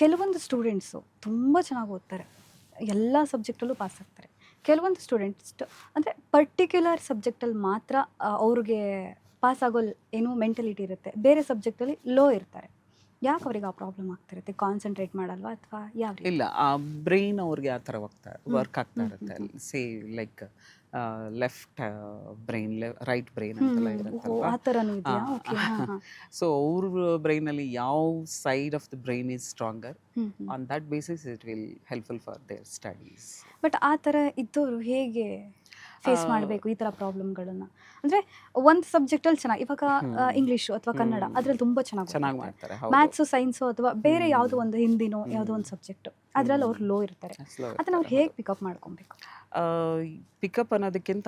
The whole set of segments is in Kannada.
ಕೆಲವೊಂದು ಸ್ಟೂಡೆಂಟ್ಸು ತುಂಬ ಚೆನ್ನಾಗಿ ಓದ್ತಾರೆ, ಎಲ್ಲ ಸಬ್ಜೆಕ್ಟಲ್ಲೂ ಪಾಸ್ ಆಗ್ತಾರೆ. ಕೆಲವೊಂದು ಸ್ಟೂಡೆಂಟ್ಸ್ ಅಂದರೆ ಪರ್ಟಿಕ್ಯುಲರ್ ಸಬ್ಜೆಕ್ಟಲ್ಲಿ ಮಾತ್ರ ಅವ್ರಿಗೆ ಪಾಸ್ ಆಗೋ ಏನೋ ಮೆಂಟಲಿಟಿ ಇರುತ್ತೆ, ಬೇರೆ ಸಬ್ಜೆಕ್ಟಲ್ಲಿ ಲೋ ಇರ್ತಾರೆ. ಯಾಕೆ ಅವ್ರಿಗೆ ಆ ಪ್ರಾಬ್ಲಮ್ ಆಗ್ತಿರುತ್ತೆ? ಕಾನ್ಸಂಟ್ರೇಟ್ ಮಾಡಲ್ವಾ ಅಥವಾ ಯಾವ ರೀತಿ? ಇಲ್ಲ, ಆ ಬ್ರೈನ್ ಅವ್ರಿಗೆ ಆ ಥರ ವರ್ಕ್ ಆಗ್ತಾ ಹ್ಮ್, ಇರುತ್ತೆ. Hmm, see like left brain, right brain ಅಂತೆಲ್ಲ ಓಹೋ, ಇರುತ್ತಲ್ವಾ. ಆ ಥರನೂ ಇದೆಯಾ? ಓಕೆ, ಹಾಂ ಹಾಂ. ಸೊ ಅವ್ರ ಬ್ರೈನಲ್ಲಿ ಯಾವ side of the brain is stronger, hmm hmm. On that basis it will helpful for there studies. But ಆ ಥರ ಇದ್ದವರು ಹೇಗೆ ಫೇಸ್ ಮಾಡಬೇಕು ಈ ಥರ ಪ್ರಾಬ್ಲಮ್ಗಳನ್ನು? ಅಂದರೆ ಒಂದು ಸಬ್ಜೆಕ್ಟಲ್ಲಿ ಚೆನ್ನಾಗಿ, ಇವಾಗ ಇಂಗ್ಲೀಷು ಅಥವಾ ಕನ್ನಡ ಅದರಲ್ಲಿ ತುಂಬ ಚೆನ್ನಾಗಿ ಚೆನ್ನಾಗಿ ಮಾಡ್ತಾರೆ. ಮ್ಯಾಥ್ಸು, ಸೈನ್ಸು ಅಥವಾ ಬೇರೆ ಯಾವುದೋ ಒಂದು ಹಿಂದಿನೋ ಯಾವುದೋ ಒಂದು ಸಬ್ಜೆಕ್ಟು ಅದರಲ್ಲಿ ಅವ್ರು ಲೋ ಇರ್ತಾರೆ. ಅದನ್ನು ಅವ್ರು ಹೇಗೆ ಪಿಕಪ್ ಮಾಡ್ಕೊಬೇಕು? ಪಿಕಪ್ ಅನ್ನೋದಕ್ಕಿಂತ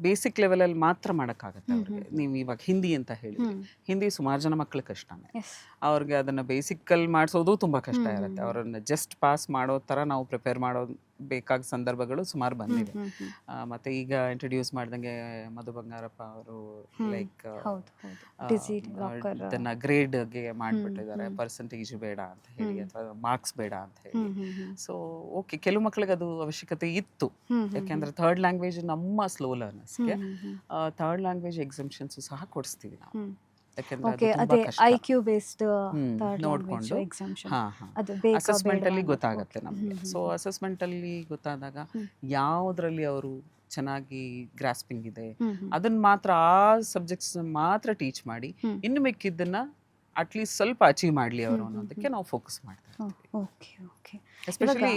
ಬೇಸಿಕ್ ಲೆವೆಲಲ್ಲಿ ಮಾತ್ರ ಮಾಡೋಕ್ಕಾಗತ್ತೆ ಅವ್ರಿಗೆ. ನೀವು ಇವಾಗ ಹಿಂದಿ ಅಂತ ಹೇಳಿದ್ರಿ, ಹಿಂದಿ ಸುಮಾರು ಜನ ಮಕ್ಳು ಕಷ್ಟನೇ. ಎಸ್. ಅವ್ರಿಗೆ ಅದನ್ನು ಬೇಸಿಕಲ್ಲಿ ಮಾಡಿಸೋದು ತುಂಬ ಕಷ್ಟ ಇರುತ್ತೆ. ಅವರನ್ನು ಜಸ್ಟ್ ಪಾಸ್ ಮಾಡೋ ಥರ ನಾವು ಪ್ರಿಪೇರ್ ಮಾಡೋದು ಬೇಕಾದ ಸಂದರ್ಭಗಳು ಸುಮಾರು ಬಂದಿದೆ. ಮತ್ತು ಈಗ ಇಂಟ್ರೊಡ್ಯೂಸ್ ಮಾಡ್ದಂಗೆ ಮಧು ಬಂಗಾರಪ್ಪ ಅವರು ಲೈಕ್ ಇದನ್ನು ಗ್ರೇಡ್ಗೆ ಮಾಡಿಬಿಟ್ಟಿದ್ದಾರೆ, ಪರ್ಸೆಂಟೇಜ್ ಬೇಡ ಅಂತ ಹೇಳಿ ಅಥವಾ ಮಾರ್ಕ್ಸ್ ಬೇಡ ಅಂತ ಹೇಳಿ. ಸೊ ಓಕೆ, ಕೆಲವು ಮಕ್ಕಳಿಗೆ ಅದು ಅವಶ್ಯಕತೆ ಇತ್ತು, ಯಾಕೆಂದರೆ ಥರ್ಡ್ ಲ್ಯಾಂಗ್ವೇಜ್ ನಮ್ಮ ಸ್ಲೋ ಲರ್ನರ್ಸ್ಗೆ ಥರ್ಡ್ ಲ್ಯಾಂಗ್ವೇಜ್ ಎಕ್ಸಾಮ್ಷನ್ಸು ಸಹ ಕೊಡಿಸ್ತೀವಿ ನಾವು. ನೋಡ್ಕೊಂಡು ಅಸೆಸ್ಮೆಂಟ್ ಅಲ್ಲಿ ಗೊತ್ತಾಗತ್ತೆ ನಮಗೆ. ಸೊ ಅಸೆಸ್ಮೆಂಟ್ ಅಲ್ಲಿ ಗೊತ್ತಾದಾಗ ಯಾವ್ದ್ರಲ್ಲಿ ಅವರು ಚೆನ್ನಾಗಿ ಗ್ರಾಸ್ಪಿಂಗ್ ಇದೆ ಅದನ್ನ ಮಾತ್ರ ಆ ಸಬ್ಜೆಕ್ಟ್ಸ್ ಮಾತ್ರ ಟೀಚ್ ಮಾಡಿ, ಇನ್ನು ಮಿಕ್ಕಿದ್ದನ್ನ ಅಟ್ಲೀಸ್ಟ್ ಸ್ವಲ್ಪ ಅಚೀವ್ ಮಾಡಲಿ ಅವರು ಅನ್ನೋದಕ್ಕೆ ನಾವು ಫೋಕಸ್ ಮಾಡ್ತೀವಿ. ಎಸ್ಪೆಷಲಿ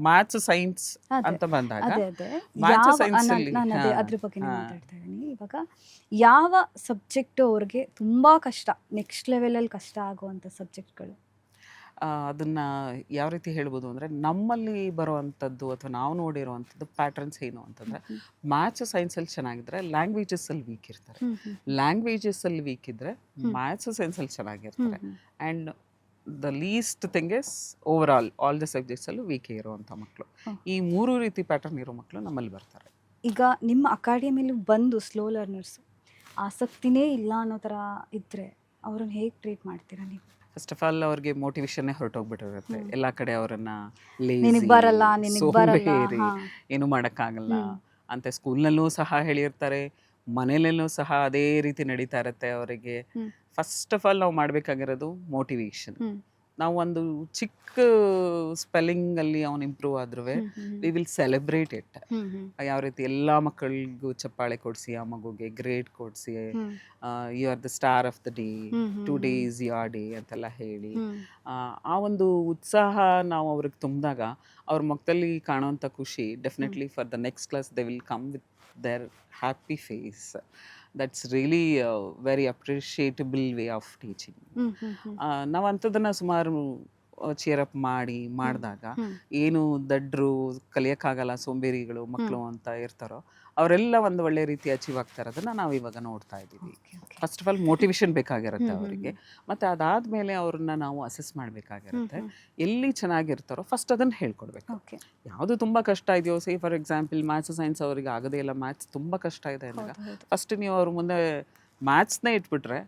ಮ್ಯಾಥ್ಸ್, ಸೈನ್ಸ್ ಅಂತ ಬಂದಾಗ ಮ್ಯಾಥ್ಸ್, ಸೈನ್ಸ್ ಅಲ್ಲಿ ಅದ್ರ ಬಗ್ಗೆ ಮಾತಾಡ್ತಾ ಇದ್ದೀನಿ. ಇವಾಗ ಯಾವ ಸಬ್ಜೆಕ್ಟ್ ಅವ್ರಿಗೆ ತುಂಬಾ ಕಷ್ಟ, ನೆಕ್ಸ್ಟ್ ಲೆವೆಲಲ್ಲಿ ಕಷ್ಟ ಆಗುವಂಥ ಸಬ್ಜೆಕ್ಟ್ಗಳು? ಅದನ್ನ ಯಾವ ರೀತಿ ಹೇಳ್ಬೋದು ಅಂದರೆ, ನಮ್ಮಲ್ಲಿ ಬರುವಂಥದ್ದು ಅಥವಾ ನಾವು ನೋಡಿರುವಂಥದ್ದು ಪ್ಯಾಟರ್ನ್ಸ್ ಏನು ಅಂತಂದರೆ, ಮ್ಯಾಥ್ಸ್, ಸೈನ್ಸಲ್ಲಿ ಚೆನ್ನಾಗಿದ್ರೆ ಲ್ಯಾಂಗ್ವೇಜಸ್ಸಲ್ಲಿ ವೀಕ್ ಇರ್ತಾರೆ, ಲ್ಯಾಂಗ್ವೇಜಸ್ಸಲ್ಲಿ ವೀಕ್ ಇದ್ದರೆ ಮ್ಯಾಥ್ಸ್, ಸೈನ್ಸಲ್ಲಿ ಚೆನ್ನಾಗಿರ್ತಾರೆ. And the least thing is over all the ಸಬ್ಜೆಕ್ಟ್ಸಲ್ಲೂ ವೀಕ್ ಇರುವಂಥ ಮಕ್ಕಳು. ಈ ಮೂರು ರೀತಿ ಪ್ಯಾಟರ್ನ್ ಇರೋ ಮಕ್ಕಳು ನಮ್ಮಲ್ಲಿ ಬರ್ತಾರೆ. ಈಗ ನಿಮ್ಮ ಅಕಾಡೆಮಿಲಿ ಬಂದು ಸ್ಲೋ ಲರ್ನರ್ಸು ಆಸಕ್ತಿನೇ ಇಲ್ಲ ಅನ್ನೋ ಥರ ಇದ್ದರೆ ಅವ್ರನ್ನ ಹೇಗೆ ಟ್ರೀಟ್ ಮಾಡ್ತೀರಾ ನೀವು? ಫಸ್ಟ್ ಆಫ್ ಆಲ್ ಅವ್ರಿಗೆ ಮೋಟಿವೇಶನ್ನೇ ಹೊರಟೋಗ್ಬಿಟ್ಟಿರುತ್ತೆ. ಎಲ್ಲ ಕಡೆ ಅವರನ್ನ ನಿನಗೆ ಬರಲ್ಲ, ನಿನಗೆ ಬರಲ್ಲ, ಏನು ಮಾಡೋಕ್ಕಾಗಲ್ಲ ಅಂತ ಸ್ಕೂಲ್ನಲ್ಲೂ ಸಹ ಹೇಳಿರ್ತಾರೆ, ಮನೇಲೂ ಸಹ ಅದೇ ರೀತಿ ನಡೀತಾ ಇರುತ್ತೆ ಅವರಿಗೆ. ಫಸ್ಟ್ ಆಫ್ ಆಲ್ ನಾವು ಮಾಡಬೇಕಾಗಿರೋದು ಮೋಟಿವೇಶನ್. ನಾವು ಒಂದು ಚಿಕ್ಕ ಸ್ಪೆಲ್ಲಿಂಗಲ್ಲಿ ಅವನು ಇಂಪ್ರೂವ್ ಆದ್ರೂ ವಿ ವಿಲ್ ಸೆಲೆಬ್ರೇಟ್ ಇಟ್. ಯಾವ ರೀತಿ ಎಲ್ಲ ಮಕ್ಕಳಿಗೂ ಚಪ್ಪಾಳೆ ಕೊಡಿಸಿ, ಆ ಮಗುಗೆ ಗ್ರೇಡ್ ಕೊಡಿಸಿ, you are the star of the day, 2 days your day ಅಂತೆಲ್ಲ ಹೇಳಿ, ಆ ಒಂದು ಉತ್ಸಾಹ ನಾವು ಅವ್ರಿಗೆ ತುಂಬಿದಾಗ ಅವ್ರ ಮುಖದಲ್ಲಿ ಕಾಣುವಂಥ ಖುಷಿ definitely for the next class they will come with their happy face. That's really very appreciable way of teaching. ನಾವು ಅಂಥದ್ದನ್ನು ಸುಮಾರು ಚೇರಪ್ ಮಾಡಿದಾಗ ಏನು ದಡ್ರು, ಕಲಿಯೋಕ್ಕಾಗಲ್ಲ, ಸೋಂಬೇರಿಗಳು ಮಕ್ಕಳು ಅಂತ ಇರ್ತಾರೋ ಅವರೆಲ್ಲ ಒಂದು ಒಳ್ಳೆ ರೀತಿ ಅಚೀವ್ ಆಗ್ತಾ ಇರೋದನ್ನು ನಾವು ಇವಾಗ ನೋಡ್ತಾ ಇದ್ದೀವಿ. ಫಸ್ಟ್ ಆಫ್ ಆಲ್ ಮೋಟಿವೇಶನ್ ಬೇಕಾಗಿರುತ್ತೆ ಅವರಿಗೆ, ಮತ್ತು ಅದಾದಮೇಲೆ ಅವ್ರನ್ನ ನಾವು ಅಸೆಸ್ ಮಾಡಬೇಕಾಗಿರುತ್ತೆ. ಎಲ್ಲಿ ಚೆನ್ನಾಗಿರ್ತಾರೋ ಫಸ್ಟ್ ಅದನ್ನು ಹೇಳ್ಕೊಡ್ಬೇಕು. ಯಾವುದು ತುಂಬ ಕಷ್ಟ ಇದೆಯೋ, say for example maths, science ಅವರಿಗೆ ಆಗೋದೇ ಇಲ್ಲ, ಮ್ಯಾಥ್ಸ್ ತುಂಬ ಕಷ್ಟ ಇದೆ ಅಂದಾಗ ಫಸ್ಟ್ ನೀವು ಅವ್ರ ಮುಂದೆ ಮ್ಯಾಥ್ಸ್ನೇ ಇಟ್ಬಿಟ್ರೆ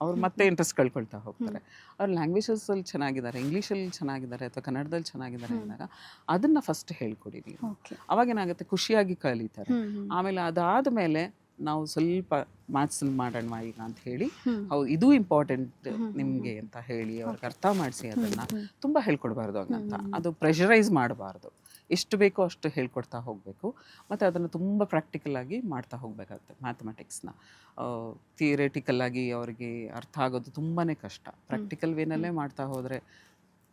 ಅವ್ರು ಮತ್ತೆ ಇಂಟ್ರೆಸ್ಟ್ ಕಳ್ಕೊಳ್ತಾ ಹೋಗ್ತಾರೆ. ಅವ್ರು ಲ್ಯಾಂಗ್ವೇಜಸಲ್ಲಿ ಚೆನ್ನಾಗಿದ್ದಾರೆ, ಇಂಗ್ಲೀಷಲ್ಲಿ ಚೆನ್ನಾಗಿದ್ದಾರೆ ಅಥವಾ ಕನ್ನಡದಲ್ಲಿ ಚೆನ್ನಾಗಿದ್ದಾರೆ ಅಂದಾಗ ಅದನ್ನು ಫಸ್ಟ್ ಹೇಳ್ಕೊಡಿ ನೀವು. ಅವಾಗೇನಾಗುತ್ತೆ, ಖುಷಿಯಾಗಿ ಕಲಿತಾರೆ. ಆಮೇಲೆ ಅದಾದಮೇಲೆ ನಾವು ಸ್ವಲ್ಪ ಮ್ಯಾಥ್ಸಲ್ಲಿ ಮಾಡೋಣ ಈಗ ಅಂತ ಹೇಳಿ, ಹೌದು ಇದು ಇಂಪಾರ್ಟೆಂಟ್ ನಿಮಗೆ ಅಂತ ಹೇಳಿ ಅವ್ರಿಗೆ ಅರ್ಥ ಮಾಡಿಸಿ ಅದನ್ನು ತುಂಬ ಹೇಳ್ಕೊಡ್ಬಾರ್ದು. ಹಂಗಂತ ಅದು ಪ್ರೆಷರೈಸ್ ಮಾಡಬಾರ್ದು, ಎಷ್ಟು ಬೇಕೋ ಅಷ್ಟು ಹೇಳ್ಕೊಡ್ತಾ ಹೋಗಬೇಕು. ಮತ್ತು ಅದನ್ನು ತುಂಬ ಪ್ರಾಕ್ಟಿಕಲಾಗಿ ಮಾಡ್ತಾ ಹೋಗಬೇಕಾಗುತ್ತೆ. ಮ್ಯಾಥಮೆಟಿಕ್ಸ್ನ ಥಿಯರಿಟಿಕಲ್ಲಾಗಿ ಅವರಿಗೆ ಅರ್ಥ ಆಗೋದು ತುಂಬಾ ಕಷ್ಟ. ಪ್ರಾಕ್ಟಿಕಲ್ ವೇನಲ್ಲೇ ಮಾಡ್ತಾ ಹೋದರೆ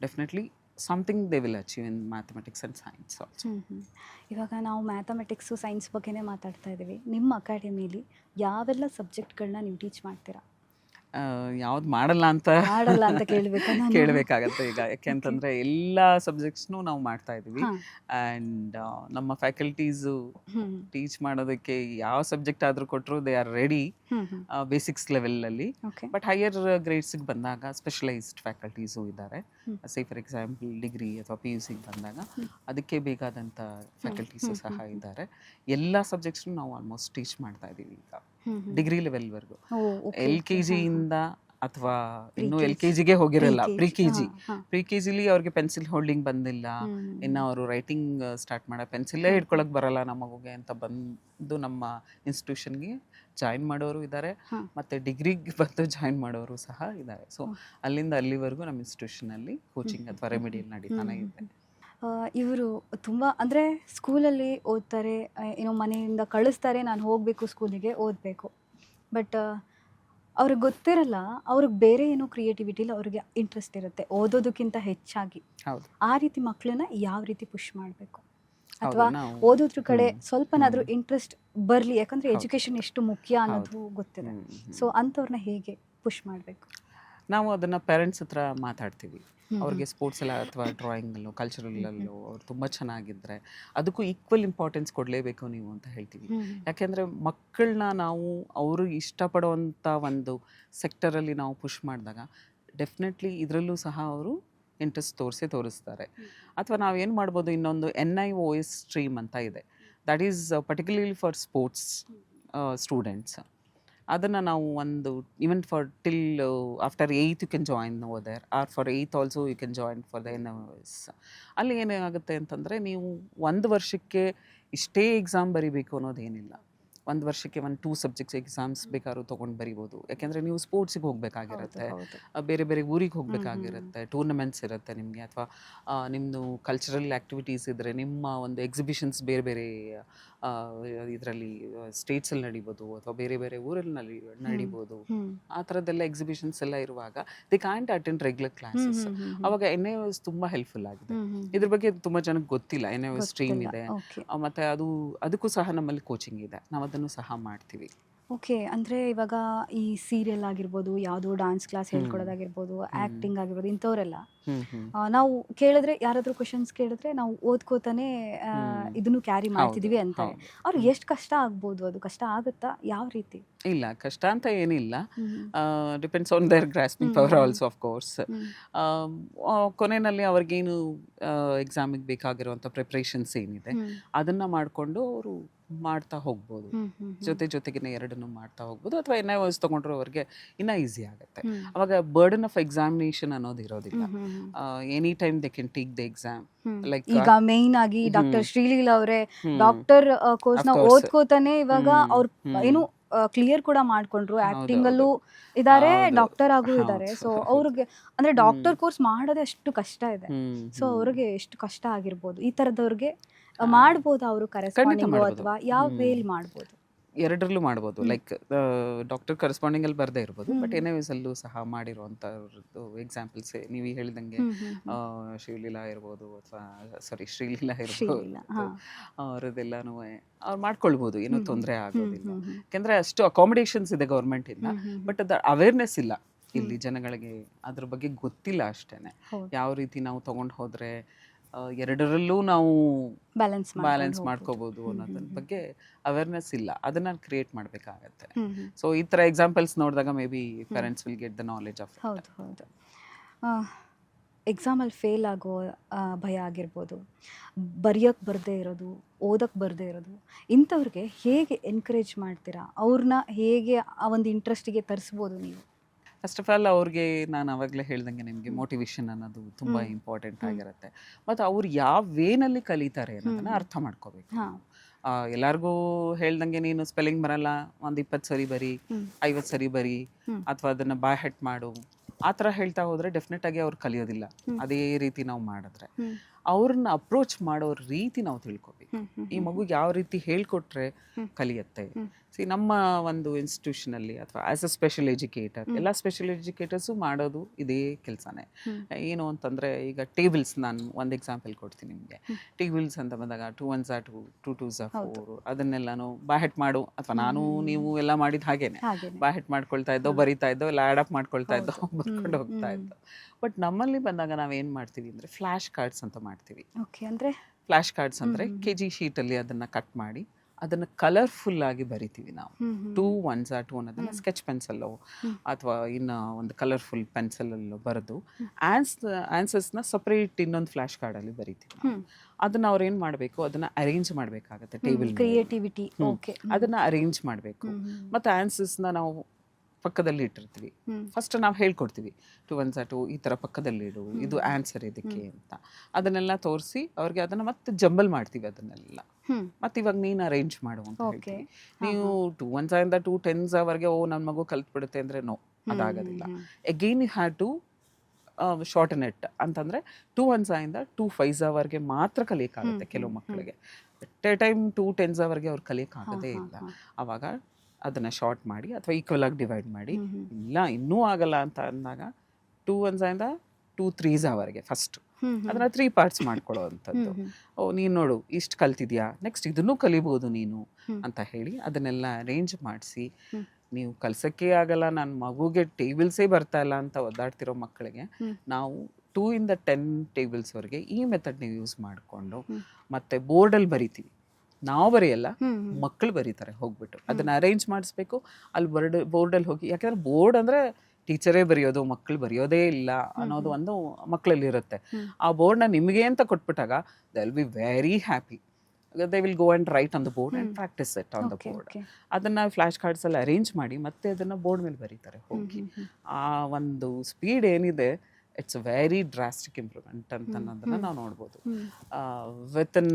definitely something they will achieve in mathematics and science also. ಇವಾಗ ನಾವು ಮ್ಯಾಥಮೆಟಿಕ್ಸು, ಸೈನ್ಸ್ ಬಗ್ಗೆನೇ ಮಾತಾಡ್ತಾ ಇದ್ದೀವಿ. ನಿಮ್ಮ ಅಕಾಡೆಮಿಲಿ ಯಾವೆಲ್ಲ ಸಬ್ಜೆಕ್ಟ್ಗಳನ್ನ ನೀವು ಟೀಚ್ ಮಾಡ್ತೀರಾ? ಯಾವ್ದು ಮಾಡಲ್ಲ ಅಂತ ಕೇಳಬೇಕಾಗತ್ತೆ ಈಗ, ಯಾಕೆಂತಂದರೆ ಎಲ್ಲ ಸಬ್ಜೆಕ್ಟ್ಸ್ನೂ ನಾವು ಮಾಡ್ತಾ ಇದ್ದೀವಿ. ಆ್ಯಂಡ್ ನಮ್ಮ ಫ್ಯಾಕಲ್ಟೀಸು ಟೀಚ್ ಮಾಡೋದಕ್ಕೆ ಯಾವ ಸಬ್ಜೆಕ್ಟ್ ಆದರೂ ಕೊಟ್ಟರು ದೇ ಆರ್ ರೆಡಿ ಬೇಸಿಕ್ಸ್ ಲೆವೆಲಲ್ಲಿ. ಬಟ್ ಹೈಯರ್ ಗ್ರೇಡ್ಸಿಗೆ ಬಂದಾಗ ಸ್ಪೆಷಲೈಸ್ಡ್ ಫ್ಯಾಕಲ್ಟೀಸು ಇದ್ದಾರೆ. ಸೇ ಫಾರ್ ಎಕ್ಸಾಂಪಲ್ ಡಿಗ್ರಿ ಅಥವಾ PUCಗೆ ಬಂದಾಗ ಅದಕ್ಕೆ ಬೇಕಾದಂಥ ಫ್ಯಾಕಲ್ಟೀಸು ಸಹ ಇದ್ದಾರೆ. ಎಲ್ಲ ಸಬ್ಜೆಕ್ಟ್ಸ್ನು ನಾವು ಆಲ್ಮೋಸ್ಟ್ ಟೀಚ್ ಮಾಡ್ತಾ ಇದ್ದೀವಿ ಈಗ ಡಿಗ್ರಿ ಲೆವೆಲ್ವರೆಗೂ. LKG ಇಂದ ಅಥವಾ ಇನ್ನೂ LKG ಹೋಗಿರಲ್ಲ, ಪ್ರಿ ಕೆ ಜಿ. ಹಾಂ ಪ್ರಿ ಕೆ ಜಿಲಿ ಅವ್ರಿಗೆ ಪೆನ್ಸಿಲ್ ಹೋಲ್ಡಿಂಗ್ ಬಂದಿಲ್ಲ, ಇನ್ನು ಅವರು ರೈಟಿಂಗ್ ಸ್ಟಾರ್ಟ್ ಮಾಡ ಪೆನ್ಸಿಲ್ಲೇ ಹಿಡ್ಕೊಳಕ್ ಬರಲ್ಲ ನಮ್ಮ ಮಗುಗೆ ಅಂತ ಬಂದು ನಮ್ಮ ಇನ್ಸ್ಟಿಟ್ಯೂಷನ್ಗೆ ಜಾಯಿನ್ ಮಾಡೋರು ಇದ್ದಾರೆ, ಹಾಂ. ಮತ್ತು ಡಿಗ್ರಿಗೆ ಬಂದು ಜಾಯಿನ್ ಮಾಡೋರು ಸಹ ಇದ್ದಾರೆ. ಸೊ ಅಲ್ಲಿಂದ ಅಲ್ಲಿವರೆಗೂ ನಮ್ಮ ಇನ್ಸ್ಟಿಟ್ಯೂಷನಲ್ಲಿ ಕೋಚಿಂಗ್ ಅಥವಾ ರೆಮಿಡಿಯಲ್ ನಡೀತಾನೆ ಇದೆ. ಇವರು ತುಂಬ ಅಂದರೆ ಸ್ಕೂಲಲ್ಲಿ ಓದ್ತಾರೆ, ಏನೋ ಮನೆಯಿಂದ ಕಳಿಸ್ತಾರೆ, ನಾನು ಹೋಗಬೇಕು ಸ್ಕೂಲಿಗೆ ಓದಬೇಕು, ಬಟ್ ಅವ್ರಿಗೆ ಗೊತ್ತಿರಲ್ಲ ಅವ್ರಿಗೆ ಬೇರೆ ಏನೋ ಕ್ರಿಯೇಟಿವಿಟಿಲಿ ಅವ್ರಿಗೆ ಇಂಟ್ರೆಸ್ಟ್ ಇರುತ್ತೆ ಓದೋದಕ್ಕಿಂತ ಹೆಚ್ಚಾಗಿ. ಹೌದು, ಆ ರೀತಿ ಮಕ್ಕಳನ್ನ ಯಾವ ರೀತಿ ಪುಷ್ ಮಾಡಬೇಕು, ಹೌದು. ಅಥವಾ ನಾವು ಓದೋದ್ರ ಕಡೆ ಸ್ವಲ್ಪನಾದರೂ ಇಂಟ್ರೆಸ್ಟ್ ಬರಲಿ, ಯಾಕಂದರೆ ಎಜುಕೇಷನ್ ಎಷ್ಟು ಮುಖ್ಯ ಅನ್ನೋದು ಗೊತ್ತಿದೆ. ಸೊ ಅಂಥವ್ರನ್ನ ಹೇಗೆ ಪುಷ್ ಮಾಡಬೇಕು? ನಾವು ಅದನ್ನು ಪೇರೆಂಟ್ಸ್ ಹತ್ರ ಮಾತಾಡ್ತೀವಿ. ಅವ್ರಿಗೆ ಸ್ಪೋರ್ಟ್ಸ್ ಎಲ್ಲ ಅಥವಾ ಡ್ರಾಯಿಂಗಲ್ಲೋ ಕಲ್ಚರಲ್ಲೋ ಅವ್ರು ತುಂಬ ಚೆನ್ನಾಗಿದ್ದರೆ ಅದಕ್ಕೂ ಈಕ್ವಲ್ ಇಂಪಾರ್ಟೆನ್ಸ್ ಕೊಡಲೇಬೇಕು ನೀವು ಅಂತ ಹೇಳ್ತೀವಿ. ಯಾಕೆಂದರೆ ಮಕ್ಕಳನ್ನ ನಾವು ಅವರು ಇಷ್ಟಪಡುವಂಥ ಒಂದು ಸೆಕ್ಟರಲ್ಲಿ ನಾವು ಪುಷ್ ಮಾಡಿದಾಗ ಡೆಫಿನೆಟ್ಲಿ ಇದರಲ್ಲೂ ಸಹ ಅವರು ಇಂಟ್ರೆಸ್ಟ್ ತೋರಿಸ್ತಾರೆ. ಅಥವಾ ನಾವೇನು ಮಾಡ್ಬೋದು, ಇನ್ನೊಂದು NIOS ಸ್ಟ್ರೀಮ್ ಅಂತ ಇದೆ, that is particularly for sports students. ಅದನ್ನು ನಾವು ಒಂದು even for till after 8th you can join over there, or for 8th also you can join for the NIOS. ಅಲ್ಲಿ ಏನಾಗುತ್ತೆ ಅಂತಂದರೆ ನೀವು 1 ವರ್ಷಕ್ಕೆ ಇಷ್ಟೇ ಎಕ್ಸಾಮ್ ಬರೀಬೇಕು ಅನ್ನೋದೇನಿಲ್ಲ. 1 ವರ್ಷಕ್ಕೆ 1-2 ಸಬ್ಜೆಕ್ಟ್ಸ್ ಎಕ್ಸಾಮ್ಸ್ ಬೇಕಾದ್ರೂ ತೊಗೊಂಡು ಬರಿಬೋದು. ಯಾಕೆಂದರೆ ನೀವು ಸ್ಪೋರ್ಟ್ಸಿಗೆ ಹೋಗಬೇಕಾಗಿರುತ್ತೆ, ಬೇರೆ ಬೇರೆ ಊರಿಗೆ ಹೋಗಬೇಕಾಗಿರುತ್ತೆ, ಟೂರ್ನಮೆಂಟ್ಸ್ ಇರುತ್ತೆ ನಿಮಗೆ, ಅಥವಾ ನಿಮ್ಮದು ಕಲ್ಚರಲ್ ಆ್ಯಕ್ಟಿವಿಟೀಸ್ ಇದ್ದರೆ ನಿಮ್ಮ ಒಂದು ಎಕ್ಸಿಬಿಷನ್ಸ್ ಬೇರೆ ಬೇರೆ ಇದರಲ್ಲಿ ಸ್ಟೇಟ್ಸಲ್ಲಿ ನಡಿಬೋದು, ಅಥವಾ ಬೇರೆ ಬೇರೆ ಊರಲ್ಲಿ ನಡಿಬೋದು. ಆ ಥರದ್ದೆಲ್ಲ ಎಕ್ಸಿಬಿಷನ್ಸ್ ಎಲ್ಲ ಇರುವಾಗ the can't attend regular classes. ಅವಾಗ NIOS ತುಂಬ ಹೆಲ್ಪ್ಫುಲ್ ಆಗಿದೆ. ಇದ್ರ ಬಗ್ಗೆ ತುಂಬ ಜನಕ್ಕೆ ಗೊತ್ತಿಲ್ಲ, NIOS ಸ್ಟ್ರೀಮ್ ಇದೆ, ಮತ್ತು ಅದಕ್ಕೂ ಸಹ ನಮ್ಮಲ್ಲಿ ಕೋಚಿಂಗ್ ಇದೆ, ನಾವು ಅದನ್ನು ಸಹ ಮಾಡ್ತೀವಿ. ಓಕೆ, ಅಂದರೆ ಇವಾಗ ಈ ಸೀರಿಯಲ್ ಆಗಿರ್ಬೋದು, ಯಾವುದೋ ಡಾನ್ಸ್ ಕ್ಲಾಸ್ ಹೇಳ್ಕೊಡೋದಾಗಿರ್ಬೋದು, ಆ್ಯಕ್ಟಿಂಗ್ ಆಗಿರ್ಬೋದು, ಇಂಥವರೆಲ್ಲ ನಾವು ಕೇಳಿದ್ರೆ, ಯಾರಾದರೂ ಕ್ವಶನ್ಸ್ ಕೇಳಿದ್ರೆ ನಾವು ಓದ್ಕೋತಾನೆ ಇದನ್ನು ಕ್ಯಾರಿ ಮಾಡ್ತಿದ್ದೀವಿ ಅಂತಾರೆ. ಅವ್ರಿಗೆ ಎಷ್ಟು ಕಷ್ಟ ಆಗ್ಬೋದು? ಅದು ಕಷ್ಟ ಆಗುತ್ತಾ? ಯಾವ ರೀತಿ? ಇಲ್ಲ, ಕಷ್ಟ ಅಂತ ಏನಿಲ್ಲ, depends on there grasping power also of course. ಕೊನೆಯಲ್ಲಿ ಅವ್ರಿಗೇನು ಎಕ್ಸಾಮಿಗೆ ಬೇಕಾಗಿರುವಂಥ ಪ್ರಿಪ್ರೇಷನ್ಸ್ ಏನಿದೆ ಅದನ್ನು ಮಾಡಿಕೊಂಡು ಅವರು ಮಾಡ್ತಾ ಹೋಗ್ಬೋದು, ಜೊತೆಗೇನೆ ಎರಡನ್ನೂ ಮಾಡ್ತಾ ಹೋಗ್ಬೋದು. ಅಥವಾ NIOS ತೊಗೊಂಡ್ರು ಅವ್ರಿಗೆ ಇನ್ನೂ ಈಸಿ ಆಗುತ್ತೆ. ಅವಾಗ ಬರ್ಡನ್ ಆಫ್ ಎಕ್ಸಾಮಿನೇಷನ್ ಅನ್ನೋದು ಇರೋದಿಲ್ಲ. Any time they can take the exam. Like ಈಗ ಮೇಯ್ನ್ ಆಗಿ ಡಾಕ್ಟರ್ ಶ್ರೀಲೀಲಾ ಅವರೇ ಡಾಕ್ಟರ್ ಕೋರ್ಸ್ನ ಓದ್ಕೋತಾನೆ ಇವಾಗ ಅವ್ರು ಏನು ಕ್ಲಿಯರ್ ಕೂಡ ಮಾಡ್ಕೊಂಡ್ರು, ಆಕ್ಟಿಂಗ್ ಅಲ್ಲೂ ಇದ್ದಾರೆ, ಡಾಕ್ಟರ್ ಆಗೂ ಇದ್ದಾರೆ. ಸೊ ಅವ್ರಿಗೆ ಅಂದ್ರೆ ಡಾಕ್ಟರ್ ಕೋರ್ಸ್ ಮಾಡೋದೇ ಅಷ್ಟು ಕಷ್ಟ ಇದೆ. ಸೊ ಅವ್ರಿಗೆ ಎಷ್ಟು ಕಷ್ಟ ಆಗಿರ್ಬೋದು. ಈ ತರದವ್ರಿಗೆ ಮಾಡ್ಬೋದು ಅವರು ಕರೆಸ್ಪಾಂಡಿಂಗ್ ಅಥವಾ ಯಾವ ವೇಲ್ ಮಾಡ್ಬೋದು? ಎರಡರಲ್ಲೂ ಮಾಡ್ಬೋದು. ಲೈಕ್ ಡಾಕ್ಟರ್ ಕರೆಸ್ಪಾಂಡಿಂಗಲ್ಲಿ ಬರದೇ ಇರ್ಬೋದು, ಬಟ್ NIOS ಅಲ್ಲೂ ಸಹ ಮಾಡಿರುವಂಥದ್ದು ಎಕ್ಸಾಂಪಲ್ಸ್ ನೀವು ಹೇಳಿದಂಗೆ ಶಿವಲೀಲಾ ಇರ್ಬೋದು, ಅಥವಾ ಶ್ರೀಲೀಲಾ ಇರ್ಬೋದು, ಅವರದೆಲ್ಲನೂ ಅವ್ರು ಮಾಡ್ಕೊಳ್ಬೋದು, ಏನೂ ತೊಂದರೆ ಆಗೋದಿಲ್ಲ. ಯಾಕೆಂದರೆ ಅಷ್ಟು ಅಕಾಮಿಡೇಷನ್ಸ್ ಇದೆ ಗೌರ್ಮೆಂಟಿಂದ, ಬಟ್ ಅದು ಅವೇರ್ನೆಸ್ ಇಲ್ಲ ಇಲ್ಲಿ ಜನಗಳಿಗೆ, ಅದ್ರ ಬಗ್ಗೆ ಗೊತ್ತಿಲ್ಲ ಅಷ್ಟೇ. ಯಾವ ರೀತಿ ನಾವು ತೊಗೊಂಡು ಹೋದರೆ ಎರಡರಲ್ಲೂ ನಾವು ಬ್ಯಾಲೆನ್ಸ್ ಮಾಡ್ಕೋಬೋದು ಅನ್ನೋದ್ರ ಬಗ್ಗೆ ಅವೇರ್ನೆಸ್ ಇಲ್ಲ, ಅದನ್ನು ಕ್ರಿಯೇಟ್ ಮಾಡಬೇಕಾಗತ್ತೆ. ಸೊ ಈ ಥರ ಎಕ್ಸಾಂಪಲ್ಸ್ ನೋಡಿದಾಗ may be parents will get the knowledge of. ಹೌದು. ಎಕ್ಸಾಮಲ್ಲಿ ಫೇಲ್ ಆಗೋ ಭಯ ಆಗಿರ್ಬೋದು, ಬರೆಯೋಕ್ಕೆ ಬರದೇ ಇರೋದು, ಓದೋಕ್ಕೆ ಬರದೇ ಇರೋದು, ಇಂಥವ್ರಿಗೆ ಹೇಗೆ ಎನ್ಕರೇಜ್ ಮಾಡ್ತೀರಾ? ಅವ್ರನ್ನ ಹೇಗೆ ಆ ಒಂದು ಇಂಟ್ರೆಸ್ಟಿಗೆ ತರಿಸ್ಬೋದು ನೀವು? ಫಸ್ಟ್ ಆಫ್ ಆಲ್ ಅವ್ರಿಗೆ ನಾನು ಆವಾಗಲೇ ಹೇಳ್ದಂಗೆ ನಿಮಗೆ ಮೋಟಿವೇಶನ್ ಅನ್ನೋದು ತುಂಬ ಇಂಪಾರ್ಟೆಂಟ್ ಆಗಿರುತ್ತೆ. ಮತ್ತು ಅವ್ರು ಯಾವ ವೇನಲ್ಲಿ ಕಲಿತಾರೆ ಅನ್ನೋದನ್ನು ಅರ್ಥ ಮಾಡ್ಕೋಬೇಕು. ಎಲ್ಲರಿಗೂ ಹೇಳ್ದಂಗೆ ನೀನು ಸ್ಪೆಲ್ಲಿಂಗ್ ಬರಲ್ಲ, ಒಂದು 20 ಸರಿ ಬರಿ, 50 ಸರಿ ಬರಿ, ಅಥವಾ ಅದನ್ನು ಬಾಯ್ ಹೆಟ್ ಮಾಡು, ಆ ಥರ ಹೇಳ್ತಾ ಹೋದರೆ ಡೆಫಿನೆಟ್ ಆಗಿ ಅವ್ರು ಕಲಿಯೋದಿಲ್ಲ. ಅದೇ ರೀತಿ ನಾವು ಮಾಡಿದ್ರೆ ಅವ್ರನ್ನ ಅಪ್ರೋಚ್ ಮಾಡೋ ರೀತಿ ನಾವು ತಿಳ್ಕೊಬೇಕು. ಈ ಮಗುಗೆ ಯಾವ ರೀತಿ ಹೇಳ್ಕೊಟ್ರೆ ಕಲಿಯುತ್ತೆ. ನಮ್ಮ ಒಂದು ಇನ್ಸ್ಟಿಟ್ಯೂಷನಲ್ಲಿ ಅಥವಾ ಆ್ಯಸ್ ಅ ಸ್ಪೆಷಲ್ ಎಜುಕೇಟರ್, ಎಲ್ಲ ಸ್ಪೆಷಲ್ ಎಜುಕೇಟರ್ಸು ಮಾಡೋದು ಇದೇ ಕೆಲಸನೇ. ಏನು ಅಂತಂದರೆ, ಈಗ ಟೇಬಲ್ಸ್, ನಾನು ಒಂದು ಎಕ್ಸಾಂಪಲ್ ಕೊಡ್ತೀನಿ ನಿಮಗೆ. ಟೇಬಲ್ಸ್ ಅಂತ ಬಂದಾಗ 2 1s are 2, 2 2s are 4, ಅದನ್ನೆಲ್ಲನೂ ಬಾಯ್ ಮಾಡು, ಅಥವಾ ನಾನು ನೀವು ಎಲ್ಲ ಮಾಡಿದ ಹಾಗೇನೆ ಬಾಯ್ ಮಾಡ್ಕೊಳ್ತಾ ಇದ್ದೋ, ಬರಿತಾ ಇದ್ದೋ, ಎಲ್ಲ ಆ್ಯಡ್ ಅಪ್ ಮಾಡ್ಕೊಳ್ತಾ ಇದ್ದೋ, ಬರ್ಕೊಂಡು ಹೋಗ್ತಾ ಇದ್ದೋ. ಬಟ್ ನಮ್ಮಲ್ಲಿ ಬಂದಾಗ ನಾವೇನು ಮಾಡ್ತೀವಿ ಅಂದರೆ ಫ್ಲ್ಯಾಶ್ ಕಾರ್ಡ್ಸ್ ಅಂತ ಮಾಡ್ತೀವಿ. ಫ್ಲ್ಯಾಶ್ ಕಾರ್ಡ್ಸ್ ಅಂದರೆ KG ಶೀಟಲ್ಲಿ ಅದನ್ನು ಕಟ್ ಮಾಡಿ ಅದನ್ನು ಕಲರ್ಫುಲ್ ಆಗಿ ಬರಿತೀವಿ ನಾವು. 2 1s are 2 ಅನ್ನೋದನ್ನು ಸ್ಕೆಚ್ ಪೆನ್ಸಲ್ಲೋ ಅಥವಾ ಇನ್ನು ಒಂದು ಕಲರ್ಫುಲ್ ಪೆನ್ಸಿಲಲ್ಲೋ ಬರೆದು ಆನ್ಸರ್ಸ್ನ ಸಪ್ರೇಟ್ ಇನ್ನೊಂದು ಫ್ಲ್ಯಾಶ್ ಕಾರ್ಡಲ್ಲಿ ಬರಿತೀವಿ. ಅದನ್ನು ಅವ್ರು ಏನು ಮಾಡಬೇಕು, ಅದನ್ನು ಅರೇಂಜ್ ಮಾಡಬೇಕಾಗತ್ತೆ ಟೇಬಲ್, ಕ್ರಿಯೇಟಿವಿಟಿ, ಅದನ್ನು ಅರೇಂಜ್ ಮಾಡಬೇಕು. ಮತ್ತು ಆನ್ಸರ್ಸ್ನ ನಾವು ಪಕ್ಕದಲ್ಲಿ ಇಟ್ಟಿರ್ತೀವಿ. ಫಸ್ಟ್ ನಾವು ಹೇಳ್ಕೊಡ್ತೀವಿ 2 1 2 ಈ ಥರ ಪಕ್ಕದಲ್ಲಿ ಇಡು, ಇದು ಆನ್ಸರ್ ಇದಕ್ಕೆ ಅಂತ. ಅದನ್ನೆಲ್ಲ ತೋರಿಸಿ ಅವ್ರಿಗೆ ಅದನ್ನು ಮತ್ತೆ ಜಂಬಲ್ ಮಾಡ್ತೀವಿ ಅದನ್ನೆಲ್ಲ. ಮತ್ತೆ ಇವಾಗ ನೀನು ಅರೇಂಜ್ ಮಾಡು ಅಂತ ಹೇಳ್ತೀವಿ. ನೀವು 2 1 ಇಂದ 2 10s ಅವರೆಗೆ ನನ್ನ ಮಗು ಕಲ್ತ್ಬಿಡುತ್ತೆ ಅಂದರೆ ನೋ, ಅದಾಗೋದಿಲ್ಲ. Again you have to shorten it ಅಂತಂದರೆ 2 1 ಇಂದ 2 5s ಅವರೆಗೆ ಮಾತ್ರ ಕಲಿಯೋಕ್ಕಾಗುತ್ತೆ ಕೆಲವು ಮಕ್ಕಳಿಗೆ. ಎಟ್ ಎ ಟೈಮ್ 2 10s ಅವರೆಗೆ ಅವ್ರು ಕಲಿಯೋಕ್ಕಾಗೋದೇ ಇಲ್ಲ. ಆವಾಗ ಅದನ್ನು ಶಾರ್ಟ್ ಮಾಡಿ ಅಥವಾ ಈಕ್ವಲ್ ಆಗಿ ಡಿವೈಡ್ ಮಾಡಿ, ಇಲ್ಲ ಇನ್ನೂ ಆಗಲ್ಲ ಅಂತ ಅಂದಾಗ 2 1 ಇಂದ 2 3s ಅವರೆಗೆ ಫಸ್ಟ್ ಅದನ್ನ 3 ಪಾರ್ಟ್ಸ್ ಮಾಡ್ಕೊಳ್ಳೋ ಅಂಥದ್ದು. ನೀನು ನೋಡು ಇಷ್ಟು ಕಲ್ತಿದ್ಯಾ, ನೆಕ್ಸ್ಟ್ ಇದನ್ನು ಕಲಿಬೋದು ನೀನು ಅಂತ ಹೇಳಿ ಅದನ್ನೆಲ್ಲ ಅರೇಂಜ್ ಮಾಡಿಸಿ, ನೀವು ಕಲ್ಸೋಕ್ಕೆ ಆಗಲ್ಲ, ನನ್ನ ಮಗುಗೆ ಟೇಬಲ್ಸೇ ಬರ್ತಾ ಇಲ್ಲ ಅಂತ ಒದ್ದಾಡ್ತಿರೋ ಮಕ್ಕಳಿಗೆ ನಾವು 2 ಇಂದ 10 ಟೇಬಲ್ಸ್ವರೆಗೆ ಈ ಮೆಥಡ್ ನೀವು ಯೂಸ್ ಮಾಡಿಕೊಂಡು ಮತ್ತೆ ಬೋರ್ಡಲ್ಲಿ ಬರಿತೀವಿ. ನಾವು ಬರೆಯಲ್ಲ, ಮಕ್ಕಳು ಬರೀತಾರೆ ಹೋಗ್ಬಿಟ್ಟು. ಅದನ್ನ ಅರೇಂಜ್ ಮಾಡಿಸ್ಬೇಕು ಅಲ್ಲಿ ಬೋರ್ಡಲ್ಲಿ ಹೋಗಿ. ಯಾಕಂದ್ರೆ ಬೋರ್ಡ್ ಅಂದರೆ ಟೀಚರೇ ಬರೆಯೋದು, ಮಕ್ಕಳು ಬರೆಯೋದೇ ಇಲ್ಲ ಅನ್ನೋದು ಒಂದು ಮಕ್ಕಳಲ್ಲಿ ಇರುತ್ತೆ. ಆ ಬೋರ್ಡ್ನ ನಿಮಗೆ ಅಂತ ಕೊಟ್ಬಿಟ್ಟಾಗ they will be very happy. They will go and write on the board and practice it on the board. ಅದನ್ನು ಫ್ಲ್ಯಾಶ್ ಕಾರ್ಡ್ಸಲ್ಲಿ ಅರೇಂಜ್ ಮಾಡಿ ಮತ್ತೆ ಅದನ್ನು ಬೋರ್ಡ್ ಮೇಲೆ ಬರೀತಾರೆ ಹೋಗಿ. ಆ ಒಂದು ಸ್ಪೀಡ್ ಏನಿದೆ, it's a very drastic improvement ಅಂತ ಅನ್ನೋದನ್ನು ನಾವು ನೋಡ್ಬೋದು. Within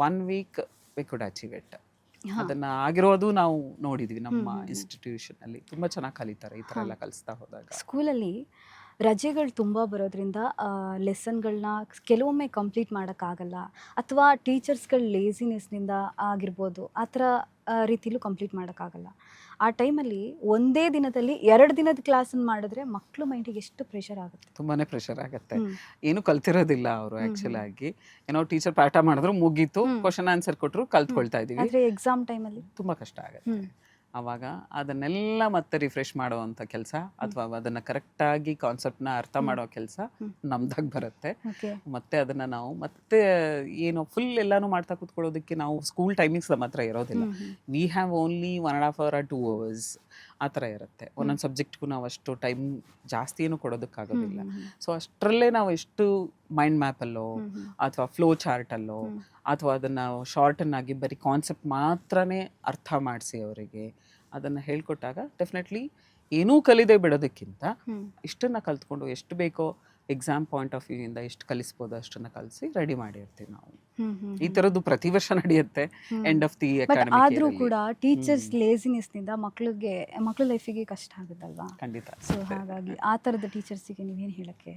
1 week we could achieve it. ಅದನ್ನು ಆಗಿರೋದು ನಾವು ನೋಡಿದ್ವಿ ನಮ್ಮ ಇನ್ಸ್ಟಿಟ್ಯೂಷನಲ್ಲಿ. ತುಂಬ ಚೆನ್ನಾಗಿ ಕಲಿತಾರೆ ಈ ಥರ ಎಲ್ಲ ಕಲಿಸ್ತಾ ಹೋದಾಗ. ಸ್ಕೂಲಲ್ಲಿ ರಜೆಗಳು ತುಂಬ ಬರೋದ್ರಿಂದ ಲೆಸನ್ಗಳನ್ನ ಕೆಲವೊಮ್ಮೆ ಕಂಪ್ಲೀಟ್ ಮಾಡೋಕ್ಕಾಗಲ್ಲ, ಅಥವಾ ಟೀಚರ್ಸ್ಗಳ ಲೇಸಿನೆಸ್ನಿಂದ ಆಗಿರ್ಬೋದು, ಆ ಥರ ರೀತಿಲೂ ಕಂಪ್ಲೀಟ್ ಮಾಡೋಕ್ಕಾಗಲ್ಲ. ಆ ಟೈಮಲ್ಲಿ ಒಂದೇ ದಿನದಲ್ಲಿ 2 ದಿನದ ಕ್ಲಾಸನ್ನು ಮಾಡಿದ್ರೆ ಮಕ್ಕಳು ಮೈಂಡಿಗೆ ಎಷ್ಟು ಪ್ರೆಷರ್ ಆಗುತ್ತೆ. ತುಂಬಾ ಪ್ರೆಷರ್ ಆಗುತ್ತೆ. ಏನು ಕಲ್ತಿರೋದಿಲ್ಲ ಅವರು. ಆ್ಯಕ್ಚುಲ್ ಆಗಿ ಏನೋ ಟೀಚರ್ ಪಾಠ ಮಾಡಿದ್ರು ಮುಗೀತು, ಕ್ವಶನ್ ಆನ್ಸರ್ ಕೊಟ್ಟರು, ಕಲ್ತ್ಕೊಳ್ತಾ ಇದೀವಿ. ಆದರೆ ಎಕ್ಸಾಮ್ ಟೈಮಲ್ಲಿ ತುಂಬ ಕಷ್ಟ ಆಗುತ್ತೆ. ಆವಾಗ ಅದನ್ನೆಲ್ಲ ಮತ್ತೆ ರಿಫ್ರೆಶ್ ಮಾಡುವಂಥ ಕೆಲಸ ಅಥವಾ ಅದನ್ನು ಕರೆಕ್ಟಾಗಿ ಕಾನ್ಸೆಪ್ಟ್ನ ಅರ್ಥ ಮಾಡೋ ಕೆಲಸ ನಮ್ದಾಗ ಬರುತ್ತೆ. ಮತ್ತೆ ಅದನ್ನು ನಾವು ಮತ್ತೆ ಏನು ಫುಲ್ ಎಲ್ಲನೂ ಮಾಡ್ತಾ ಕೂತ್ಕೊಳ್ಳೋದಕ್ಕೆ ನಾವು ಸ್ಕೂಲ್ ಟೈಮಿಂಗ್ಸ್ ನಮ್ಮ ಹತ್ರ ಇರೋದಿಲ್ಲ. We have only 1.5 hour or 2 hours ಆ ಥರ ಇರುತ್ತೆ. ಒಂದೊಂದು ಸಬ್ಜೆಕ್ಟ್ಗೂ ನಾವು ಅಷ್ಟು ಟೈಮ್ ಜಾಸ್ತಿ ಏನು ಕೊಡೋದಕ್ಕಾಗೋದಿಲ್ಲ. ಸೊ ಅಷ್ಟರಲ್ಲೇ ನಾವು ಎಷ್ಟು ಮೈಂಡ್ ಮ್ಯಾಪಲ್ಲೋ ಅಥವಾ ಫ್ಲೋ ಚಾರ್ಟಲ್ಲೋ ಅಥವಾ ಅದನ್ನು ಶಾರ್ಟನ್ನಾಗಿ ಬರೀ ಕಾನ್ಸೆಪ್ಟ್ ಮಾತ್ರನೇ ಅರ್ಥ ಮಾಡಿಸಿ ಅವರಿಗೆ ಅದನ್ನು ಹೇಳ್ಕೊಟ್ಟಾಗ ಡೆಫಿನೆಟ್ಲಿ ಏನೂ ಕಲಿದೆ ಬಿಡೋದಕ್ಕಿಂತ ಇಷ್ಟನ್ನು ಕಲ್ತ್ಕೊಂಡು ಎಷ್ಟು ಬೇಕೋ ಎಕ್ಸಾಮ್ ಪಾಯಿಂಟ್ ಆಫ್ ವ್ಯೂ ಇಂದ ಎಷ್ಟು ಕಲಿಸ್ಬೋದು ಅಷ್ಟನ್ನು ಕಲಿಸಿ ರೆಡಿ ಮಾಡಿರ್ತೀವಿ ನಾವು. ಈ ಥರದ್ದು ಪ್ರತಿ ವರ್ಷ ನಡೆಯುತ್ತೆ ಎಂಡ್ ಆಫ್ ದಿ ಅಕಾಡೆಮಿಕ್. ಆದರೂ ಕೂಡ ಟೀಚರ್ಸ್ ಲೇಸಿನೆಸ್ನಿಂದ ಮಕ್ಕಳ ಲೈಫಿಗೆ ಕಷ್ಟ ಆಗುತ್ತಲ್ವಾ? ಖಂಡಿತ. ಸೊ ಹಾಗಾಗಿ ಆ ಥರದ ಟೀಚರ್ಸಿಗೆ ನೀವೇನು ಹೇಳಕ್ಕೆ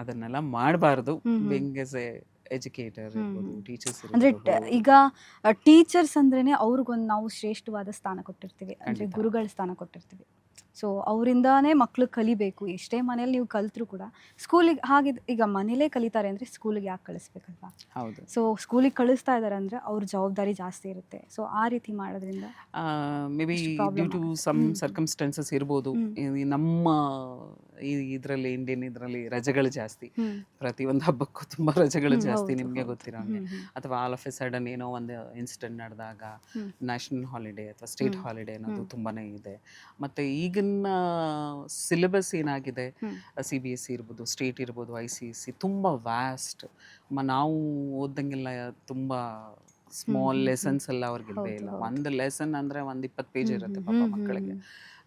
ಅದನ್ನೆಲ್ಲ ಮಾಡಬಾರ್ದು. Being as a educator teachers ಅಂದರೆ ಈಗ ಟೀಚರ್ಸ್ ಅಂದ್ರೇ ಅವ್ರಿಗೊಂದು ನಾವು ಶ್ರೇಷ್ಠವಾದ ಸ್ಥಾನ ಕೊಟ್ಟಿರ್ತೀವಿ, ಅಂದರೆ ಗುರುಗಳ ಸ್ಥಾನ ಕೊಟ್ಟಿರ್ತೀವಿ. ಸೊ ಅವರಿಂದಾನೇ ಮಕ್ಕಳು ಕಲಿಬೇಕು. ಎಷ್ಟೇ ಮನೇಲಿ ನೀವು ಕಲಿತ್ರೂ ಕೂಡ ಸ್ಕೂಲಿಗೆ ಹಾಗೆ ಈಗ ಮನೇಲೇ ಕಲಿತಾರೆ ಅಂದರೆ ಸ್ಕೂಲಿಗೆ ಯಾಕೆ ಕಳಿಸ್ಬೇಕಲ್ವಾ? ಹೌದು. ಸೊ ಸ್ಕೂಲಿಗೆ ಕಳಿಸ್ತಾ ಇದ್ದಾರೆ ಅಂದರೆ ಅವ್ರ ಜವಾಬ್ದಾರಿ ಜಾಸ್ತಿ ಇರುತ್ತೆ. ಸೊ ಆ ರೀತಿ ಮಾಡೋದ್ರಿಂದ maybe due to some circumstances ಇರ್ಬೋದು. ನಮ್ಮ ಇದರಲ್ಲಿ ಇಂಡಿಯನ್ ಇದರಲ್ಲಿ ರಜೆಗಳು ಜಾಸ್ತಿ, ಪ್ರತಿಯೊಂದು ಹಬ್ಬಕ್ಕೂ ತುಂಬ ರಜೆಗಳು ಜಾಸ್ತಿ, ನಿಮಗೆ ಗೊತ್ತಿರೋ ಹಾಗೆ. ಅಥವಾ ಆಲ್ ಆಫ್ ಎ ಸಡನ್ ಏನೋ ಒಂದು ಇನ್ಸಿಡೆಂಟ್ ನಡೆದಾಗ ನ್ಯಾಷನಲ್ ಹಾಲಿಡೇ ಅಥವಾ ಸ್ಟೇಟ್ ಹಾಲಿಡೇ ಅನ್ನೋದು ತುಂಬಾ ಇದೆ. ಮತ್ತು ಈಗಿನ ಸಿಲೆಬಸ್ ಏನಾಗಿದೆ, CBSE ಇರ್ಬೋದು, ಸ್ಟೇಟ್ ಇರ್ಬೋದು, ICSE ತುಂಬ ವ್ಯಾಸ್ಟ್. ನಾವು ಓದಂಗೆಲ್ಲ ತುಂಬ ಸ್ಮಾಲ್ ಲೆಸನ್ಸ್ ಎಲ್ಲ ಅವ್ರಿಗಿಲ್ವೇ ಇಲ್ಲ. ಒಂದು ಲೆಸನ್ ಅಂದರೆ ಒಂದು 20 ಪೇಜ್ ಇರುತ್ತೆ ಪಾಪ ಮಕ್ಕಳಿಗೆ.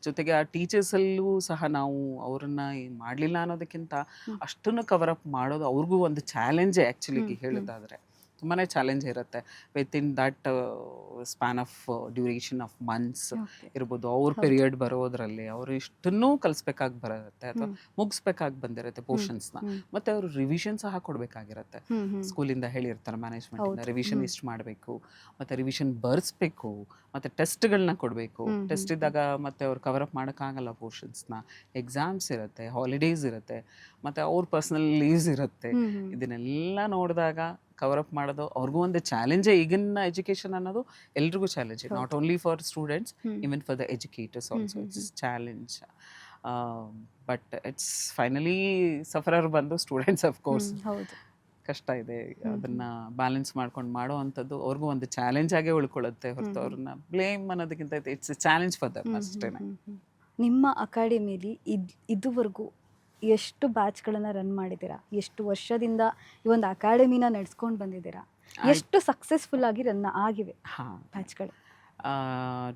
ಜೊತೆಗೆ ಆ ಟೀಚರ್ಸಲ್ಲೂ ಸಹ ನಾವು ಅವ್ರನ್ನ ಮಾಡಲಿಲ್ಲ ಅನ್ನೋದಕ್ಕಿಂತ ಅಷ್ಟನ್ನು ಕವರ್ ಅಪ್ ಮಾಡೋದು ಅವ್ರಿಗೂ ಒಂದು ಚಾಲೆಂಜೇ. ಆ್ಯಕ್ಚುಲಿ ಹೇಳೋದಾದರೆ ತುಂಬಾ ಚಾಲೆಂಜ್ ಇರುತ್ತೆ. Within that span of duration of months ಇರ್ಬೋದು, ಅವ್ರ ಪೀರಿಯಡ್ ಬರೋದ್ರಲ್ಲಿ ಅವರು ಇಷ್ಟನ್ನೂ ಕಲಿಸ್ಬೇಕಾಗಿ ಬರುತ್ತೆ ಅಥವಾ ಮುಗಿಸ್ಬೇಕಾಗಿ ಬಂದಿರುತ್ತೆ ಪೋರ್ಷನ್ಸ್ನ. ಮತ್ತು ಅವರು ರಿವಿಷನ್ ಸಹ ಕೊಡಬೇಕಾಗಿರುತ್ತೆ. ಸ್ಕೂಲಿಂದ ಹೇಳಿರ್ತಾರೆ ಮ್ಯಾನೇಜ್ಮೆಂಟಿಂದ ರಿವಿಷನ್ ಇಷ್ಟು ಮಾಡಬೇಕು, ಮತ್ತು ರಿವಿಷನ್ ಬರ್ಸ್ಬೇಕು, ಮತ್ತು ಟೆಸ್ಟ್ಗಳನ್ನ ಕೊಡಬೇಕು. ಟೆಸ್ಟ್ ಇದ್ದಾಗ ಮತ್ತು ಅವ್ರು ಕವರ್ ಅಪ್ ಮಾಡೋಕ್ಕಾಗಲ್ಲ ಪೋರ್ಷನ್ಸ್ನ. ಎಕ್ಸಾಮ್ಸ್ ಇರುತ್ತೆ, ಹಾಲಿಡೇಸ್ ಇರುತ್ತೆ, ಮತ್ತು ಅವ್ರ ಪರ್ಸ್ನಲ್ ಲೀವ್ಸ್ ಇರುತ್ತೆ. ಇದನ್ನೆಲ್ಲ ನೋಡಿದಾಗ ಕವರ್ ಅಪ್ ಮಾಡೋದು ಅವ್ರಿಗೂ ಒಂದು ಚಾಲೆಂಜೇ. ಈಗಿನ ಎಜುಕೇಷನ್ ಅನ್ನೋದು ಎಲ್ರಿಗೂ challenge, not only for students, even for the educators also it's challenge. But it's finally sufferer ಬಂದು ಸ್ಟೂಡೆಂಟ್ಸ್ ಆಫ್ ಕೋರ್ಸ್. ಕಷ್ಟ ಇದೆ, ಅದನ್ನ ಬ್ಯಾಲೆನ್ಸ್ ಮಾಡ್ಕೊಂಡು ಮಾಡೋ ಅಂಥದ್ದು ಅವ್ರಿಗೂ ಒಂದು ಚಾಲೆಂಜ್ ಆಗೇ ಉಳ್ಕೊಳ್ಳುತ್ತೆ ಹೊರತು ಅವ್ರನ್ನ ಬ್ಲೇಮ್ ಅನ್ನೋದಕ್ಕಿಂತ it's A challenge for them ಅಷ್ಟೇ. ನಿಮ್ಮ ಅಕಾಡೆಮಿಲಿ ಇದುವರೆಗೂ ಎಷ್ಟು ಬ್ಯಾಚ್ಗಳನ್ನು ರನ್ ಮಾಡಿದ್ದೀರಾ? ಎಷ್ಟು ವರ್ಷದಿಂದ ಈ ಒಂದು ಅಕಾಡೆಮಿನ ನಡೆಸ್ಕೊಂಡು ಬಂದಿದ್ದೀರಾ? ಎಷ್ಟು ಸಕ್ಸಸ್ಫುಲ್ ಆಗಿ ರನ್ ಆಗಿವೆ ಬ್ಯಾಚ್ಗಳು?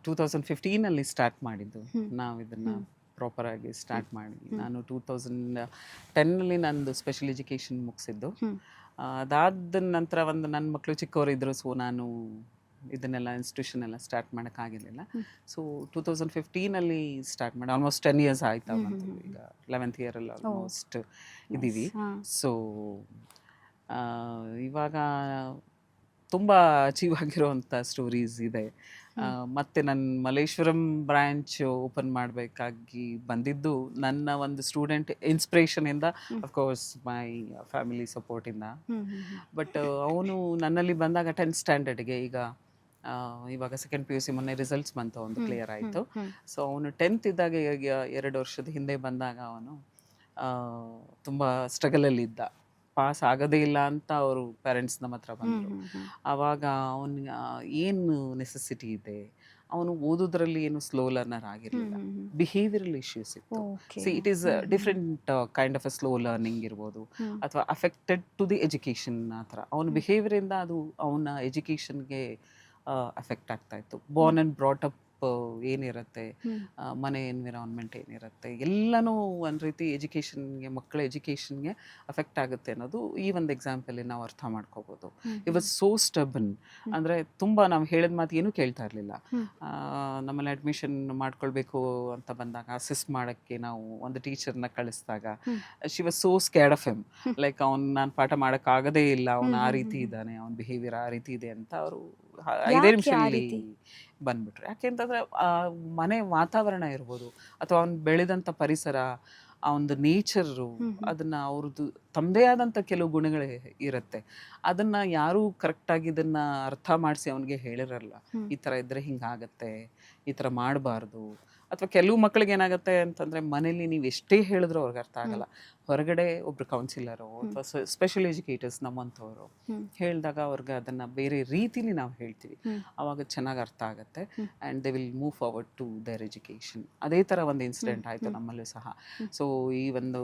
2015 ಸ್ಟಾರ್ಟ್ ಮಾಡಿದ್ದು ಹ್ಮ್. ನಾವು ಇದನ್ನ ಹ್ಮ್. ಪ್ರಾಪರ್ ಆಗಿ ಸ್ಟಾರ್ಟ್ ಮಾಡಿ. ಹ್ಮ್. ನಾನು 2010 ನಂದು ಸ್ಪೆಷಲ್ ಎಜುಕೇಷನ್ ಮುಗಿಸಿದ್ದು. ಹ್ಮ್. ಅದಾದ ನಂತರ ಒಂದು ನನ್ನ ಮಕ್ಕಳು ಚಿಕ್ಕವರಿದ್ದರು, ಸೊ ನಾನು ಇದನ್ನೆಲ್ಲ ಇನ್ಸ್ಟಿಟ್ಯೂಷನ್ ಎಲ್ಲ ಸ್ಟಾರ್ಟ್ ಮಾಡೋಕ್ಕಾಗಿರಲಿಲ್ಲ. ಹ್ಮ್. ಸೊ 2015 ಸ್ಟಾರ್ಟ್ ಮಾಡಿ ಆಲ್ಮೋಸ್ಟ್ 10 years ಆಯ್ತಾ ಹ್ಮ್. ಬಂತು. ಹ್ಮ್. ಈಗ 11th ಇಯರಲ್ಲಿ ಓ. ಆಲ್ಮೋಸ್ಟ್ ಇದ್ದೀವಿ. ಹಾ. ಸೊ ಇವಾಗ ತುಂಬ ಅಚೀವ್ ಆಗಿರುವಂಥ ಸ್ಟೋರೀಸ್ ಇದೆ. ಮತ್ತು ನನ್ನ ಮಲ್ಲೇಶ್ವರಂ ಬ್ರ್ಯಾಂಚ್ ಓಪನ್ ಮಾಡಬೇಕಾಗಿ ಬಂದಿದ್ದು ನನ್ನ ಒಂದು ಸ್ಟೂಡೆಂಟ್ ಇನ್ಸ್ಪಿರೇಷನಿಂದ, ಅಫ್ಕೋರ್ಸ್ ಮೈ ಫ್ಯಾಮಿಲಿ ಸಪೋರ್ಟಿಂದ. ಹ್ಮ್. ಹ್ಮ್. ಹ್ಮ್. ಬಟ್ ಅವನು ನನ್ನಲ್ಲಿ ಬಂದಾಗ 10th ಸ್ಟ್ಯಾಂಡರ್ಡ್ಗೆ, ಇವಾಗ ಸೆಕೆಂಡ್ PUC ಮೊನ್ನೆ ರಿಸಲ್ಟ್ಸ್ ಬಂತು, ಒಂದು ಕ್ಲಿಯರ್ ಆಯಿತು. ಹ್ಮ್. ಸೊ ಅವನು 10th ಇದ್ದಾಗ, ಈಗ 2 ವರ್ಷದ ಹಿಂದೆ ಬಂದಾಗ ಅವನು ತುಂಬ ಸ್ಟ್ರಗಲಲ್ಲಿದ್ದ, ಪಾಸ್ ಆಗೋದೇ ಇಲ್ಲ ಅಂತ ಅವರು ಪೇರೆಂಟ್ಸ್ ನಮ್ಮ ಹತ್ರ ಬಂದರು. ಹ್ಮ್. ಹ್ಮ್. ಆವಾಗ ಅವನಿಗೆ ಏನು ನೆಸೆಸಿಟಿ ಇದೆ, ಅವನು ಓದೋದ್ರಲ್ಲಿ ಏನು ಸ್ಲೋ ಲರ್ನರ್ ಆಗಿರಲಿಲ್ಲ, ಹ್ಮ್. ಹ್ಮ್. ಬಿಹೇವಿಯರಲ್ ಇಶ್ಯೂಸ್ ಇತ್ತು. Okay. C it is different kind of a slow learning ಇರ್ಬೋದು, ಹ್ಮ್. ಅಥವಾ ಅಫೆಕ್ಟೆಡ್ ಟು ದಿ ಎಜುಕೇಷನ್. ಆ ಥರ ಅವನ ಬಿಹೇವಿಯರಿಂದ ಅದು ಅವನ ಎಜುಕೇಷನ್ಗೆ ಅಫೆಕ್ಟ್ ಆಗ್ತಾ ಇತ್ತು. ಬಾರ್ನ್ ಆ್ಯಂಡ್ ಬ್ರಾಟ್ ಅಪ್ ಏನಿರುತ್ತೆ, ಹ್ಮ್. ಮನೆ ಎನ್ವಿರಾನ್ಮೆಂಟ್ ಏನಿರುತ್ತೆ, ಎಲ್ಲನೂ ಒಂದು ರೀತಿ ಎಜುಕೇಷನ್ಗೆ, ಮಕ್ಕಳ ಎಜುಕೇಷನ್ಗೆ ಅಫೆಕ್ಟ್ ಆಗುತ್ತೆ ಅನ್ನೋದು ಈ ಒಂದು ಎಕ್ಸಾಂಪಲ್ಲಿ ನಾವು ಅರ್ಥ ಮಾಡ್ಕೋಬೋದು. Hmm. It was so stubborn. ಅಂದರೆ ತುಂಬ ನಾವು ಹೇಳಿದ ಮಾತು ಏನೂ ಕೇಳ್ತಾ ಇರಲಿಲ್ಲ. ಹ್ಮ್. ನಮ್ಮಲ್ಲಿ ಅಡ್ಮಿಷನ್ ಮಾಡ್ಕೊಳ್ಬೇಕು ಅಂತ ಬಂದಾಗ ಅಸಿಸ್ಟ್ ಮಾಡೋಕ್ಕೆ ನಾವು ಒಂದು ಟೀಚರ್ನ ಕಳಿಸಿದಾಗ, hmm. She was so scared of him. Like ಅವ್ನು ನಾನು ಪಾಠ ಮಾಡೋಕ್ಕಾಗದೇ ಇಲ್ಲ, ಅವನು ಆ ಹ್ಮ್. ರೀತಿ ಇದ್ದಾನೆ, ಅವನ ಬಿಹೇವಿಯರ್ ಆ ರೀತಿ ಇದೆ ಅಂತ ಅವರು 5 ಯಾಕೆ ಆ ನಿಮಿಷದಲ್ಲಿ ರೀತಿ? ಬಂದ್ಬಿಟ್ರು. ಯಾಕೆಂತಂದರೆ ಮನೆ ವಾತಾವರಣ ಇರ್ಬೋದು, ಅಥವಾ ಅವ್ನು ಬೆಳೆದಂಥ ಪರಿಸರ, ಆ ಒಂದು ನೇಚರು, ಹ್ಮ್. ಅದನ್ನು ಅವ್ರದ್ದು ತಮ್ಮದೇ ಆದಂಥ ಕೆಲವು ಗುಣಗಳು ಇರುತ್ತೆ. ಅದನ್ನು ಯಾರೂ ಕರೆಕ್ಟಾಗಿ ಇದನ್ನು ಅರ್ಥ ಮಾಡಿಸಿ ಅವನಿಗೆ ಹೇಳಿರಲ್ಲ. ಹ್ಮ್. ಈ ಥರ ಇದ್ದರೆ ಹಿಂಗಾಗತ್ತೆ, ಈ ಥರ ಮಾಡಬಾರ್ದು. ಅಥವಾ ಕೆಲವು ಮಕ್ಕಳಿಗೆ ಏನಾಗುತ್ತೆ ಅಂತಂದರೆ, ಮನೇಲಿ ನೀವು ಎಷ್ಟೇ ಹೇಳಿದ್ರೂ ಅವ್ರಿಗೆ ಅರ್ಥ ಆಗಲ್ಲ. ಹೊರಗಡೆ ಒಬ್ರು ಕೌನ್ಸಿಲರು ಅಥವಾ ಸ್ಪೆಷಲ್ ಎಜುಕೇಟರ್ಸ್ ನಮ್ಮಂಥವ್ರು ಹ್ಮ್. ಹೇಳಿದಾಗ ಅವ್ರಿಗೆ ಅದನ್ನು ಬೇರೆ ರೀತಿಲಿ ನಾವು ಹೇಳ್ತೀವಿ, ಹ್ಮ್. ಆವಾಗ ಚೆನ್ನಾಗಿ ಅರ್ಥ ಆಗುತ್ತೆ. Hmm. And they will move forward to their education. ಅದೇ ಥರ ಒಂದು ಇನ್ಸಿಡೆಂಟ್ ಆಯಿತು ನಮ್ಮಲ್ಲೂ ಸಹ. ಸೊ ಈ ಒಂದು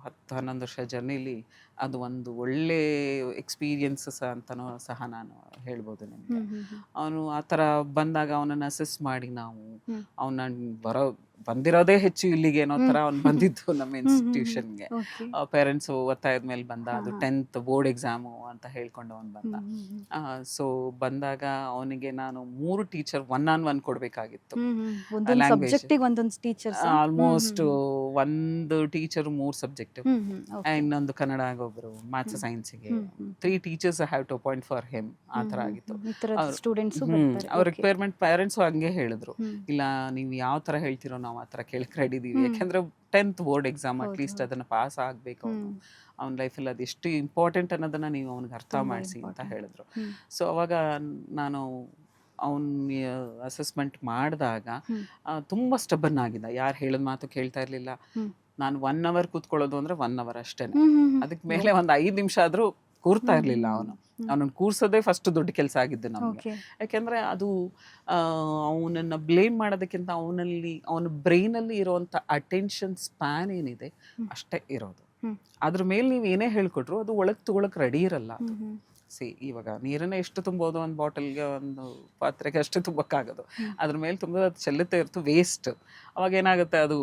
10-11 ವರ್ಷ ಜರ್ನಿಲಿ ಅದು ಒಂದು ಒಳ್ಳೆ ಎಕ್ಸ್ಪೀರಿಯನ್ಸಸ್ ಅಂತನೂ ಸಹ ನಾನು ಹೇಳ್ಬೋದು ನಿಮಗೆ. ಹ್ಮ್. ಹ್ಮ್. ಹ್ಮ್. ಅವನು ಆ ಥರ ಬಂದಾಗ ಅವನನ್ನು ಅಸೆಸ್ ಮಾಡಿ ನಾವು ಹ್ಮ್. ಅವನ ಬಂದಿರೋದೇ ಹೆಚ್ಚು ಇಲ್ಲಿಗೆ ಅನ್ನೋ ಥರ ಅವ್ನು ಬಂದಿದ್ದು ನಮ್ಮ ಇನ್ಸ್ಟಿಟ್ಯೂಷನ್ಗೆ. ಓಕೆ. ಪೇರೆಂಟ್ಸು ಒತ್ತಾಯದ ಮೇಲೆ ಬಂದ, ಅದು ಹಾ. 10th ಬೋರ್ಡ್ ಎಕ್ಸಾಮು ಅಂತ ಹೇಳ್ಕೊಂಡು ಅವನು ಬಂದ. ಹ್ಮ್. ಹ್ಮ್. ಸೊ ಬಂದಾಗ ಅವನಿಗೆ ನಾನು 3 ಟೀಚರ್ 1-on-1 ಕೊಡಬೇಕಾಗಿತ್ತು. ಹ್ಮ್. ಹ್ಮ್. ಒಂದೊಂದು language. ಸಬ್ಜೆಕ್ಟಿಗೆ ಒಂದೊಂದು ಟೀಚರ್ಸ್. ಆಲ್ಮೋಸ್ಟ್ ಒಂದು teacher 3 subject, hmm. Hmm. Okay. ಇನ್ನೊಂದು ಕನ್ನಡ ಒಬ್ಬರು, ಮ್ಯಾಥ್ಸ್ ಸೈನ್ಸಿಗೆ hmm. Hmm. 3 teachers have to appoint for him. ಆ ಥರ ಹ್ಮ್. ಆಗಿತ್ತು. ಈ ಥರದ ಅವ್ರು- ಸ್ಟೂಡೆಂಟ್ಸು ಹ್ಮ್. ಬರ್ತಾರೆ. ಅವ್ರ ಓಕೆ. ರಿಕ್ವೈರ್ಮೆಂಟ್ ಪೇರೆಂಟ್ಸು ಹಂಗೆ ಹೇಳಿದ್ರು, ಹ್ಮ್. ಇಲ್ಲ ನೀವು ಯಾವ ಥರ ಹೇಳ್ತಿರೋ ನಾವು ಆ ಥರ ಕೇಳಕ್ಕೆ ರೆಡಿ ಇದೀವಿ. ಹ್ಮ್. ಯಾಕೆಂದ್ರೆ 10th ಬೋರ್ಡ್ ಎಕ್ಸಾಮ್ ಹೌದು, ಅಟ್ಲೀಸ್ಟ್ ಹೌದು. ಅದನ್ನು ಪಾಸ್ ಆಗಬೇಕು ಅವನು. ಹ್ಮ್. ಅವ್ನ ಲೈಫಲ್ಲಿ ಅದು ಎಷ್ಟು ಇಂಪಾರ್ಟೆಂಟ್ ಅನ್ನೋದನ್ನು ನೀವು ಅವ್ನಿಗೆ ಅರ್ಥ ತುಂಬಾ ಮಾಡಿಸಿ ಅಂತ important. ಹೇಳಿದ್ರು. ಹ್ಮ್. ಸೊ ಅವಾಗ ನಾನು ಅವನ ಅಸೆಸ್ಮೆಂಟ್ ಮಾಡಿದಾಗ ಹ್ಮ್. ತುಂಬ ಸ್ಟಬನ್ ಆಗಿದ್ದ, ಯಾರು ಹೇಳಿದ ಮಾತು ಕೇಳ್ತಾ ಇರಲಿಲ್ಲ. ಹ್ಮ್. ನಾನು 1 hour ಕೂತ್ಕೊಳ್ಳೋದು ಅಂದರೆ 1 hour ಅಷ್ಟೇ. ಹ್ಮ್. ಹ್ಮ್. ಹ್ಮ್. ಅದಕ್ಕೆ ಮೇಲೆ ಒಂದು 5 ನಿಮಿಷ ಆದರೂ ಕೂರ್ತಾ ಇರಲಿಲ್ಲ ಅವನು. ಅವನನ್ನು ಕೂರ್ಸೋದೇ ಫಸ್ಟ್ ದೊಡ್ಡ ಕೆಲಸ ಆಗಿದ್ದು ನಮಗೆ. ಓಕೆ. ಯಾಕೆಂದರೆ ಅದು ಅವನನ್ನು ಬ್ಲೇಮ್ ಮಾಡೋದಕ್ಕಿಂತ ಅವನ ಬ್ರೈನಲ್ಲಿ ಇರೋವಂಥ ಅಟೆನ್ಷನ್ ಸ್ಪ್ಯಾನ್ ಏನಿದೆ ಹ್ಮ್. ಅಷ್ಟೇ ಇರೋದು. ಹ್ಮ್. ಅದ್ರ ಮೇಲೆ ನೀವು ಏನೇ ಹೇಳ್ಕೊಟ್ರು ಅದು ಒಳಗೆ ತೊಗೊಳಕ್ಕೆ ರೆಡಿ ಇರಲ್ಲ ಅದು. ಹ್ಮ್. ಹ್ಮ್. ಇವಾಗ ನೀರನ್ನೇ ಎಷ್ಟು ತುಂಬೋದು, ಒಂದು ಬಾಟಲ್ಗೆ ಒಂದು ಪಾತ್ರೆಗೆ ಅಷ್ಟೇ ತುಂಬಕ್ಕಾಗೋದು. ಅದ್ರ ಮೇಲೆ ತುಂಬೋದು ಅದು ಚೆಲ್ಲುತ್ತೆ ಇರ್ತು, ವೇಸ್ಟ್. ಅವಾಗ ಏನಾಗುತ್ತೆ, ಅದು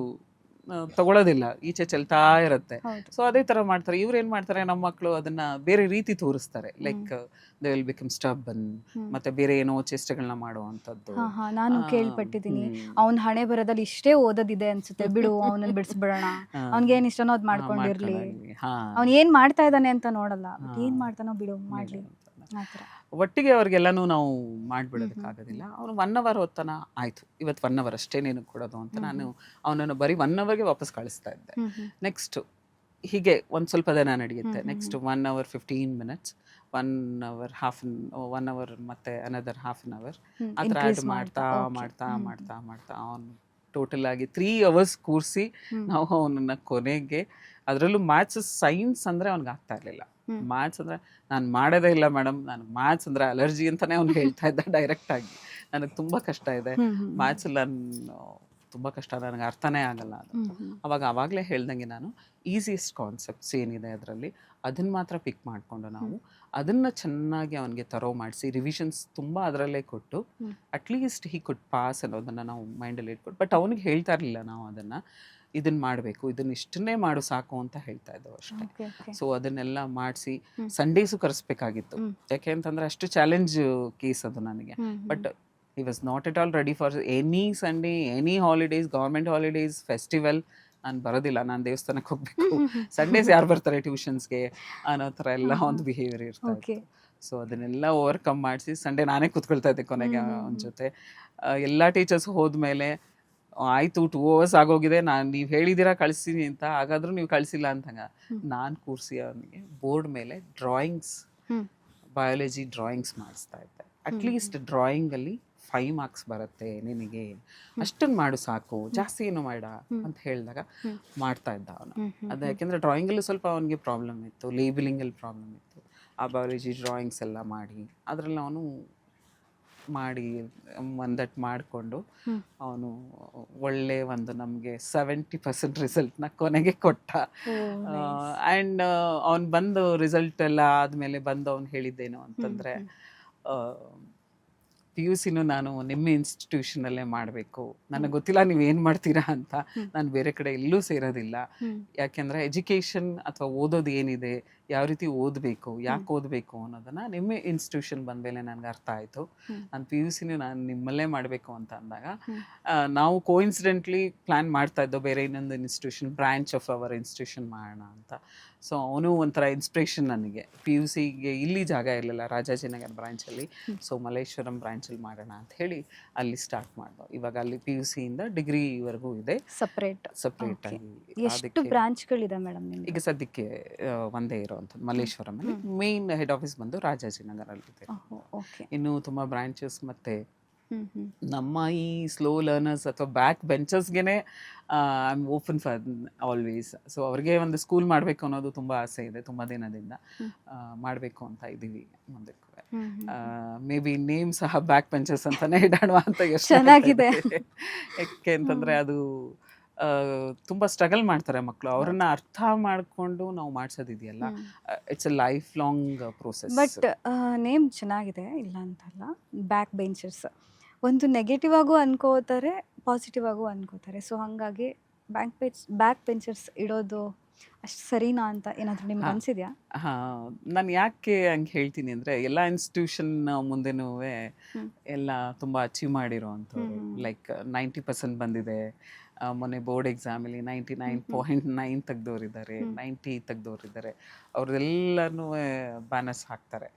ತಗೊಳ್ಳೋದಿಲ್ಲ, ಈಚೆ ಚೆಲ್ತಾ ಇರುತ್ತೆ. ಹೌದು. ಸೊ ಅದೇ ಥರ ಮಾಡ್ತಾರೆ. ಇವ್ರು ಏನು ಮಾಡ್ತಾರೆ, ನಮ್ಮ ಮಕ್ಕಳು ಅದನ್ನು ಬೇರೆ ರೀತಿ ತೋರಿಸ್ತಾರೆ. Like they will become stubborn, ಮತ್ತೆ ಬೇರೆ ಏನೋ ಚೇಷ್ಟೆಗಳನ್ನ ಮಾಡುವಂಥದ್ದು. ಹಾ. ಹಾ. ನಾನು ಕೇಳ್ಪಟ್ಟಿದ್ದೀನಿ. ಹ್ಮ್. ಅವನ ಹಣೆ ಬರದಲ್ಲಿ ಇಷ್ಟೇ ಓದೋದಿದೆ ಅನ್ಸುತ್ತೆ, ಬಿಡು ಅವನನ್ನ ಬಿಡಿಸ್ಬಿಡೋಣ, ಅವ್ನಿಗೆ ಏನ್ ಇಷ್ಟನೋ ಅದ್ ಮಾಡ್ಕೊಂಡಿರ್ಲಿ, ಹಾ. ಅವ್ನ್ ಏನ್ ಮಾಡ್ತಾ ಇದ್ದಾನೆ ಅಂತ ನೋಡಲ್ಲ, ಬಟ್ ಏನ್ ಮಾಡ್ತಾನೋ ಬಿಡು ಮಾಡ್ಲಿ ಆತರ. ಒಟ್ಟಿಗೆ ಅವ್ರಿಗೆಲ್ಲನೂ ನಾವು ಮಾಡಿಬಿಡೋದಕ್ಕಾಗೋದಿಲ್ಲ. ಅವನು 1 hour ಓದ್ತಾನ, ಆಯಿತು ಇವತ್ತು 1 hour ಅಷ್ಟೇ ನೀನು ಕೊಡೋದು ಅಂತ ನಾನು ಅವನನ್ನು ಬರೀ 1 hourಗೆ ವಾಪಸ್ ಕಳಿಸ್ತಾ ಇದ್ದೆ. ನೆಕ್ಸ್ಟ್ ಹೀಗೆ ಒಂದು ಸ್ವಲ್ಪ ದಿನ ನಡೆಯುತ್ತೆ. Next 1 hour 15 minutes, 1 hour 1 hour ಮತ್ತೆ ಅನದರ್ 1/2 hour ಆ ಥರ ಆ್ಯಡ್ ಮಾಡ್ತಾ ಮಾಡ್ತಾ ಮಾಡ್ತಾ ಮಾಡ್ತಾ ಅವನು ಟೋಟಲ್ ಆಗಿ 3 hours ಕೂರಿಸಿ ನಾವು ಅವನನ್ನು ಕೊನೆಗೆ, ಅದರಲ್ಲೂ ಮ್ಯಾಥ್ಸ್ ಸೈನ್ಸ್ ಅಂದರೆ ಅವ್ನಿಗೆ ಆಗ್ತಾ ಇರಲಿಲ್ಲ. ಮ್ಯಾಥ್ಸ್ ಅಂದರೆ ನಾನು ಮಾಡೋದೇ ಇಲ್ಲ ಮೇಡಮ್, ನನಗೆ ಮ್ಯಾಥ್ಸ್ ಅಂದರೆ ಅಲರ್ಜಿ ಅಂತಲೇ ಅವ್ನು ಹೇಳ್ತಾ ಇದ್ದ ಡೈರೆಕ್ಟಾಗಿ. ನನಗೆ ತುಂಬ ಕಷ್ಟ ಇದೆ ಮ್ಯಾಥ್ಸಲ್ಲಿ, ನಾನು ತುಂಬ ಕಷ್ಟ, ನನಗೆ ಅರ್ಥನೇ ಆಗಲ್ಲ ಅದು. ಆವಾಗಲೇ ಹೇಳ್ದಂಗೆ ನಾನು ಈಸಿಯೆಸ್ಟ್ ಕಾನ್ಸೆಪ್ಟ್ಸ್ ಏನಿದೆ ಅದರಲ್ಲಿ ಅದನ್ನು ಮಾತ್ರ ಪಿಕ್ ಮಾಡಿಕೊಂಡು ನಾವು ಅದನ್ನು ಚೆನ್ನಾಗಿ ಅವನಿಗೆ ತರೋ ಮಾಡಿಸಿ ರಿವಿಷನ್ಸ್ ತುಂಬ ಅದರಲ್ಲೇ ಕೊಟ್ಟು ಅಟ್ಲೀಸ್ಟ್ ಹಿ ಕುಡ್ ಪಾಸ್ ಅನ್ನೋದನ್ನು ನಾವು ಮೈಂಡಲ್ಲಿ ಇಟ್ಕೊಟ್ಟು, ಬಟ್ ಅವನಿಗೆ ಹೇಳ್ತಾ ಇರಲಿಲ್ಲ ನಾವು ಅದನ್ನು ಇದನ್ನು ಮಾಡಬೇಕು, ಇದನ್ನು ಇಷ್ಟನ್ನೇ ಮಾಡು ಸಾಕು ಅಂತ ಹೇಳ್ತಾ ಇದ್ದವು ಅಷ್ಟೇ. ಸೊ ಅದನ್ನೆಲ್ಲ ಮಾಡಿಸಿ ಸಂಡೇಸು ಕರೆಸ್ಬೇಕಾಗಿತ್ತು, ಯಾಕೆ ಅಂತಂದರೆ ಅಷ್ಟು ಚಾಲೆಂಜ್ ಕೇಸ್ ಅದು ನನಗೆ. But he was not at all ready for any Sunday, any holidays, government holidays, festival. ನಾನು ಬರೋದಿಲ್ಲ, ನಾನು ದೇವಸ್ಥಾನಕ್ಕೆ ಹೋಗಬೇಕು, ಸಂಡೇಸ್ ಯಾರು ಬರ್ತಾರೆ ಟ್ಯೂಷನ್ಸ್ಗೆ ಅನ್ನೋ ಥರ ಎಲ್ಲ ಒಂದು ಬಿಹೇವಿಯರ್ ಇರ್ತಾ ಇತ್ತು. ಸೊ ಅದನ್ನೆಲ್ಲ ಓವರ್ಕಮ್ ಮಾಡಿಸಿ ಸಂಡೇ ನಾನೇ ಕೂತ್ಕೊಳ್ತಾ ಇದ್ದೆ ಕೊನೆಗೆ ಅವನ ಜೊತೆ. ಎಲ್ಲ ಟೀಚರ್ಸ್ ಹೋದ್ಮೇಲೆ ಆಯಿತು 2 hours ಆಗೋಗಿದೆ, ನೀವು ಹೇಳಿದ್ದೀರಾ ಕಳಿಸ್ತೀನಿ ಅಂತ, ಹಾಗಾದ್ರೂ ನೀವು ಕಳಿಸಿಲ್ಲ ಅಂತಂಗ ನಾನು ಕೂರಿಸಿ ಅವನಿಗೆ ಬೋರ್ಡ್ ಮೇಲೆ ಡ್ರಾಯಿಂಗ್ಸ್, ಬಯಾಲಜಿ ಡ್ರಾಯಿಂಗ್ಸ್ ಮಾಡಿಸ್ತಾ ಇದ್ದೆ. ಅಟ್ಲೀಸ್ಟ್ ಡ್ರಾಯಿಂಗಲ್ಲಿ 5 marks ಬರುತ್ತೆ ನಿನಗೆ, ಅಷ್ಟನ್ನು ಮಾಡು ಸಾಕು, ಜಾಸ್ತಿ ಏನು ಮಾಡ ಅಂತ ಹೇಳಿದಾಗ ಮಾಡ್ತಾ ಇದ್ದ ಅವನು. ಅದು ಯಾಕೆಂದರೆ ಡ್ರಾಯಿಂಗಲ್ಲೂ ಸ್ವಲ್ಪ ಅವನಿಗೆ ಪ್ರಾಬ್ಲಮ್ ಇತ್ತು, ಲೇಬಲಿಂಗಲ್ಲಿ ಪ್ರಾಬ್ಲಮ್ ಇತ್ತು. ಆ ಬಯಾಲಜಿ ಡ್ರಾಯಿಂಗ್ಸ್ ಎಲ್ಲ ಮಾಡಿ ಅದರಲ್ಲಿ ಅವನು ಮಾಡಿ ಒಂದಟ್ಟು ಮಾಡಿಕೊಂಡು ಅವನು ಒಳ್ಳೆ ಒಂದು ನಮಗೆ 70% ರಿಸಲ್ಟ್ನ ಕೊನೆಗೆ ಕೊಟ್ಟ. ಆ್ಯಂಡ್ ಅವ್ನು ಬಂದು ರಿಸಲ್ಟ್ ಎಲ್ಲ ಆದಮೇಲೆ ಬಂದು ಅವ್ನು ಹೇಳಿದ್ದೇನು ಅಂತಂದರೆ, PUCನೂ ನಾನು ನಿಮ್ಮ ಇನ್ಸ್ಟಿಟ್ಯೂಷನಲ್ಲೇ ಮಾಡಬೇಕು, ನನಗೆ ಗೊತ್ತಿಲ್ಲ ನೀವೇನು ಮಾಡ್ತೀರಾ ಅಂತ, ನಾನು ಬೇರೆ ಕಡೆ ಎಲ್ಲೂ ಸೇರೋದಿಲ್ಲ. ಯಾಕೆಂದರೆ ಎಜುಕೇಷನ್ ಅಥವಾ ಓದೋದು ಏನಿದೆ, ಯಾವ ರೀತಿ ಓದಬೇಕು, ಯಾಕೆ ಓದಬೇಕು ಅನ್ನೋದನ್ನು ನಿಮ್ಮ ಇನ್ಸ್ಟಿಟ್ಯೂಷನ್ ಬಂದಮೇಲೆ ನನಗೆ ಅರ್ಥ ಆಯಿತು. ನಾನು PUCನೂ ನಾನು ನಿಮ್ಮಲ್ಲೇ ಮಾಡಬೇಕು ಅಂತ ಅಂದಾಗ ನಾವು ಕೋಇನ್ಸಿಡೆಂಟ್ಲಿ ಪ್ಲ್ಯಾನ್ ಮಾಡ್ತಾ ಇದ್ದೋ ಬೇರೆ ಇನ್ನೊಂದು institution, branch of our institution ಮಾಡೋಣ ಅಂತ. ಸೊ ಅವನು ಒಂಥರ ಇನ್ಸ್ಪಿರೇಷನ್ ನನಗೆ. PUCಗೆ ಇಲ್ಲಿ ಜಾಗ ಇರಲಿಲ್ಲ ರಾಜಾಜಿನಗರ್ ಬ್ರಾಂಚಲ್ಲಿ, ಸೊ ಮಲ್ಲೇಶ್ವರಂ ಬ್ರಾಂಚಲ್ಲಿ ಮಾಡೋಣ ಅಂತ ಹೇಳಿ ಅಲ್ಲಿ ಸ್ಟಾರ್ಟ್ ಮಾಡಿದೋ. ಇವಾಗ ಅಲ್ಲಿ PUCಯಿಂದ ಡಿಗ್ರಿವರೆಗೂ ಇದೆ ಸಪ್ರೇಟ್ ಆಗಿ. ಎಷ್ಟು ಬ್ರಾಂಚ್ಗಳಿದೆ ಮೇಡಮ್ ನಿಮಗೆ? ಈಗ ಸದ್ಯಕ್ಕೆ ಒಂದೇ ಇರೋವಂಥದ್ದು ಮಲ್ಲೇಶ್ವರಮಲ್ಲಿ. ಮೇನ್ ಹೆಡ್ ಆಫೀಸ್ ಬಂದು ರಾಜಾಜಿನಗರಲ್ಲಿದೆ. ಇನ್ನು ತುಂಬ ಬ್ರಾಂಚಸ್ ಮತ್ತು ನಮ್ಮ ಈ ಸ್ಲೋ ಲರ್ನರ್ಸ್ ಅಥವಾ ಬ್ಯಾಕ್ ಬೆಂಚರ್ಸ್ಗೆ I am open for always. So ಅವ್ರಿಗೆ ಒಂದು ಸ್ಕೂಲ್ ಮಾಡಬೇಕು ಅನ್ನೋದು ತುಂಬ ಆಸೆ ಇದೆ, ತುಂಬ ದಿನದಿಂದ ಮಾಡಬೇಕು ಅಂತ ಇದ್ದೀವಿ ಮುಂದಕ್ಕೆ. ಮೇ ಬಿ ನೇಮ್ ಸಹ ಬ್ಯಾಕ್ ಬೆಂಚರ್ಸ್ ಅಂತಲೇ ಇಡೋಣ ಅಂತ ಎಷ್ಟು ಚೆನ್ನಾಗಿದೆ. ಯಾಕೆ ಅಂತಂದರೆ ಅದು ತುಂಬ ಸ್ಟ್ರಗಲ್ ಮಾಡ್ತಾರೆ ಮಕ್ಕಳು, ಅವ್ರನ್ನ ಅರ್ಥ ಮಾಡಿಕೊಂಡು ನಾವು ಮಾಡಿಸೋದಿದೆಯಲ್ಲ, it's a life long process. But name ಚೆನ್ನಾಗಿದೆ, ಇಲ್ಲ ಅಂತಲ್ಲ. ಬ್ಯಾಕ್ ಬೆಂಚರ್ಸ್ ಒಂದು ನೆಗೆಟಿವ್ ಆಗು ಅನ್ಕೋತಾರೆ, ಪಾಸಿಟಿವ್ ಆಗು ಅನ್ಕೋತಾರೆ. ಸೊ ಹಾಗಾಗಿ ಬ್ಯಾಕ್ ಬೆಂಚರ್ಸ್ ಇಡೋದು ಅಷ್ಟು ಸರಿನಾ ಅಂತ ಏನಾದರೂ ನಿಮ್ಗೆ ಅನಿಸಿದ್ಯಾ? ನಾನು ಯಾಕೆ ಹಂಗೆ ಹೇಳ್ತೀನಿ ಅಂದರೆ, ಎಲ್ಲ ಇನ್ಸ್ಟಿಟ್ಯೂಷನ್ ಮುಂದೆನೂ ಎಲ್ಲ ತುಂಬ ಅಚೀವ್ ಮಾಡಿರೋವಂಥವ್ರು, ಲೈಕ್ 90% ಬಂದಿದೆ. ಮೊನ್ನೆ ಬೋರ್ಡ್ ಎಕ್ಸಾಮಲ್ಲಿ 99.9 ತೆಗ್ದೋರಿದ್ದಾರೆ, 90 ತೆಗ್ದೋರಿದ್ದಾರೆ. ಅವ್ರದ್ದೆಲ್ಲನೂ ಬ್ಯಾನರ್ಸ್ ಹಾಕ್ತಾರೆ.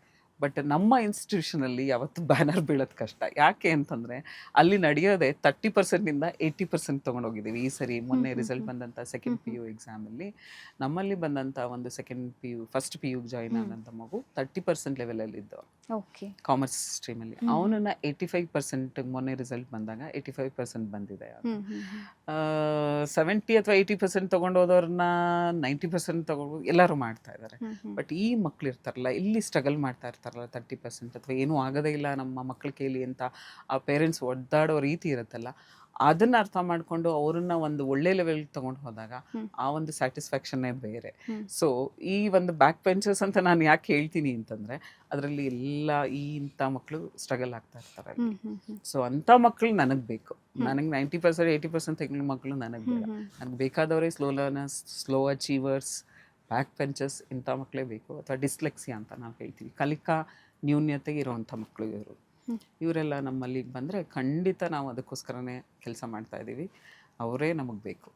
ಬಟ್ ನಮ್ಮ ಇನ್ಸ್ಟಿಟ್ಯೂಷನಲ್ಲಿ ಯಾವತ್ತು ಬ್ಯಾನರ್ ಬೀಳೋದು ಕಷ್ಟ. ಯಾಕೆ ಅಂತಂದರೆ ಅಲ್ಲಿ ನಡೆಯೋದೇ 30%ನಿಂದ 80% ತೊಗೊಂಡೋಗಿದ್ದೀವಿ. ಈ ಸರಿ ಮೊನ್ನೆ ರಿಸಲ್ಟ್ ಬಂದಂಥ ಸೆಕೆಂಡ್ PU ಎಕ್ಸಾಮಲ್ಲಿ ನಮ್ಮಲ್ಲಿ ಬಂದಂಥ ಒಂದು ಸೆಕೆಂಡ್ PU ಫಸ್ಟ್ PUಗೆ ಜಾಯಿನ್ ಆದಂಥ ಮಗು 30% ಲೆವೆಲಲ್ಲಿದ್ದು, ಕಾಮರ್ಸ್ ಸ್ಟ್ರೀಮಲ್ಲಿ. ಅವನನ್ನು 85% ಮೊನ್ನೆ ರಿಸಲ್ಟ್ ಬಂದಾಗ 85% ಬಂದಿದೆ. 70 ಅಥವಾ 80% ತೊಗೊಂಡೋದವ್ರನ್ನ 90% ತೊಗೊಂಡು ಎಲ್ಲರೂ ಮಾಡ್ತಾ ಇದ್ದಾರೆ. ಬಟ್ ಈ ಮಕ್ಳು ಇರ್ತಾರಲ್ಲ, ಇಲ್ಲಿ ಸ್ಟ್ರಗಲ್ ಮಾಡ್ತಾ ಇರ್ತಾರಲ್ಲ 30% ಅಥವಾ ಏನೂ ಆಗೋದೇ ಇಲ್ಲ ನಮ್ಮ ಮಕ್ಳ ಕೈಲಿ ಅಂತ ಆ ಪೇರೆಂಟ್ಸ್ ಒದ್ದಾಡೋ ರೀತಿ ಇರುತ್ತಲ್ಲ, ಅದನ್ನು ಅರ್ಥ ಮಾಡಿಕೊಂಡು ಅವ್ರನ್ನ ಒಂದು ಒಳ್ಳೆ ಲೆವೆಲ್ಗೆ ತೊಗೊಂಡು ಹೋದಾಗ ಆ ಒಂದು ಸ್ಯಾಟಿಸ್ಫ್ಯಾಕ್ಷನ್ನೇ ಬೇರೆ. ಸೊ ಈ ಒಂದು ಬ್ಯಾಕ್ ಬೆಂಚರ್ಸ್ ಅಂತ ನಾನು ಯಾಕೆ ಹೇಳ್ತೀನಿ ಅಂತಂದರೆ, ಅದರಲ್ಲಿ ಎಲ್ಲ ಇಂಥ ಮಕ್ಕಳು ಸ್ಟ್ರಗಲ್ ಆಗ್ತಾ ಇರ್ತಾರೆ. ಸೊ ಅಂಥ ಮಕ್ಕಳು ನನಗೆ ಬೇಕು. ನನಗೆ 90% 80% ತೆಗಿನ ಮಕ್ಕಳು ನನಗೆ ಬೇಡ. ನನಗೆ ಬೇಕಾದವರೇ slow learners, slow achievers, back benchers, ಇಂಥ ಮಕ್ಕಳೇ ಬೇಕು. ಅಥವಾ ಡಿಸ್ಲೆಕ್ಸಿಯಾ ಅಂತ ನಾವು ಹೇಳ್ತೀವಿ, ಕಲಿಕಾ ನ್ಯೂನ್ಯತೆ ಇರೋವಂಥ ಮಕ್ಕಳು ಇವರು. ಇವರೆಲ್ಲ ನಮ್ಮಲ್ಲಿ ಬಂದರೆ ಖಂಡಿತ ನಾವು ಅದಕ್ಕೋಸ್ಕರನೇ ಕೆಲಸ ಮಾಡ್ತಾ ಇದ್ದೀವಿ. ಅವರೇ ನಮಗೆ ಬೇಕು.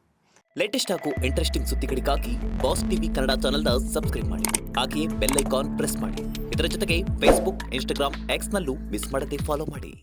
ಲೇಟೆಸ್ಟ್ ಹಾಗೂ ಇಂಟ್ರೆಸ್ಟಿಂಗ್ ಸುದ್ದಿಗಳಿಗಾಗಿ ಬಾಸ್ ಟಿವಿ ಕನ್ನಡ ಚಾನೆಲ್ನ ಸಬ್ಸ್ಕ್ರೈಬ್ ಮಾಡಿ. ಹಾಗೆಯೇ ಬೆಲ್ ಐಕಾನ್ ಪ್ರೆಸ್ ಮಾಡಿ. ಇದರ ಜೊತೆಗೆ ಫೇಸ್ಬುಕ್, ಇನ್ಸ್ಟಾಗ್ರಾಮ್, ಎಕ್ಸ್ನಲ್ಲೂ ಮಿಸ್ ಮಾಡದೆ ಫಾಲೋ ಮಾಡಿ.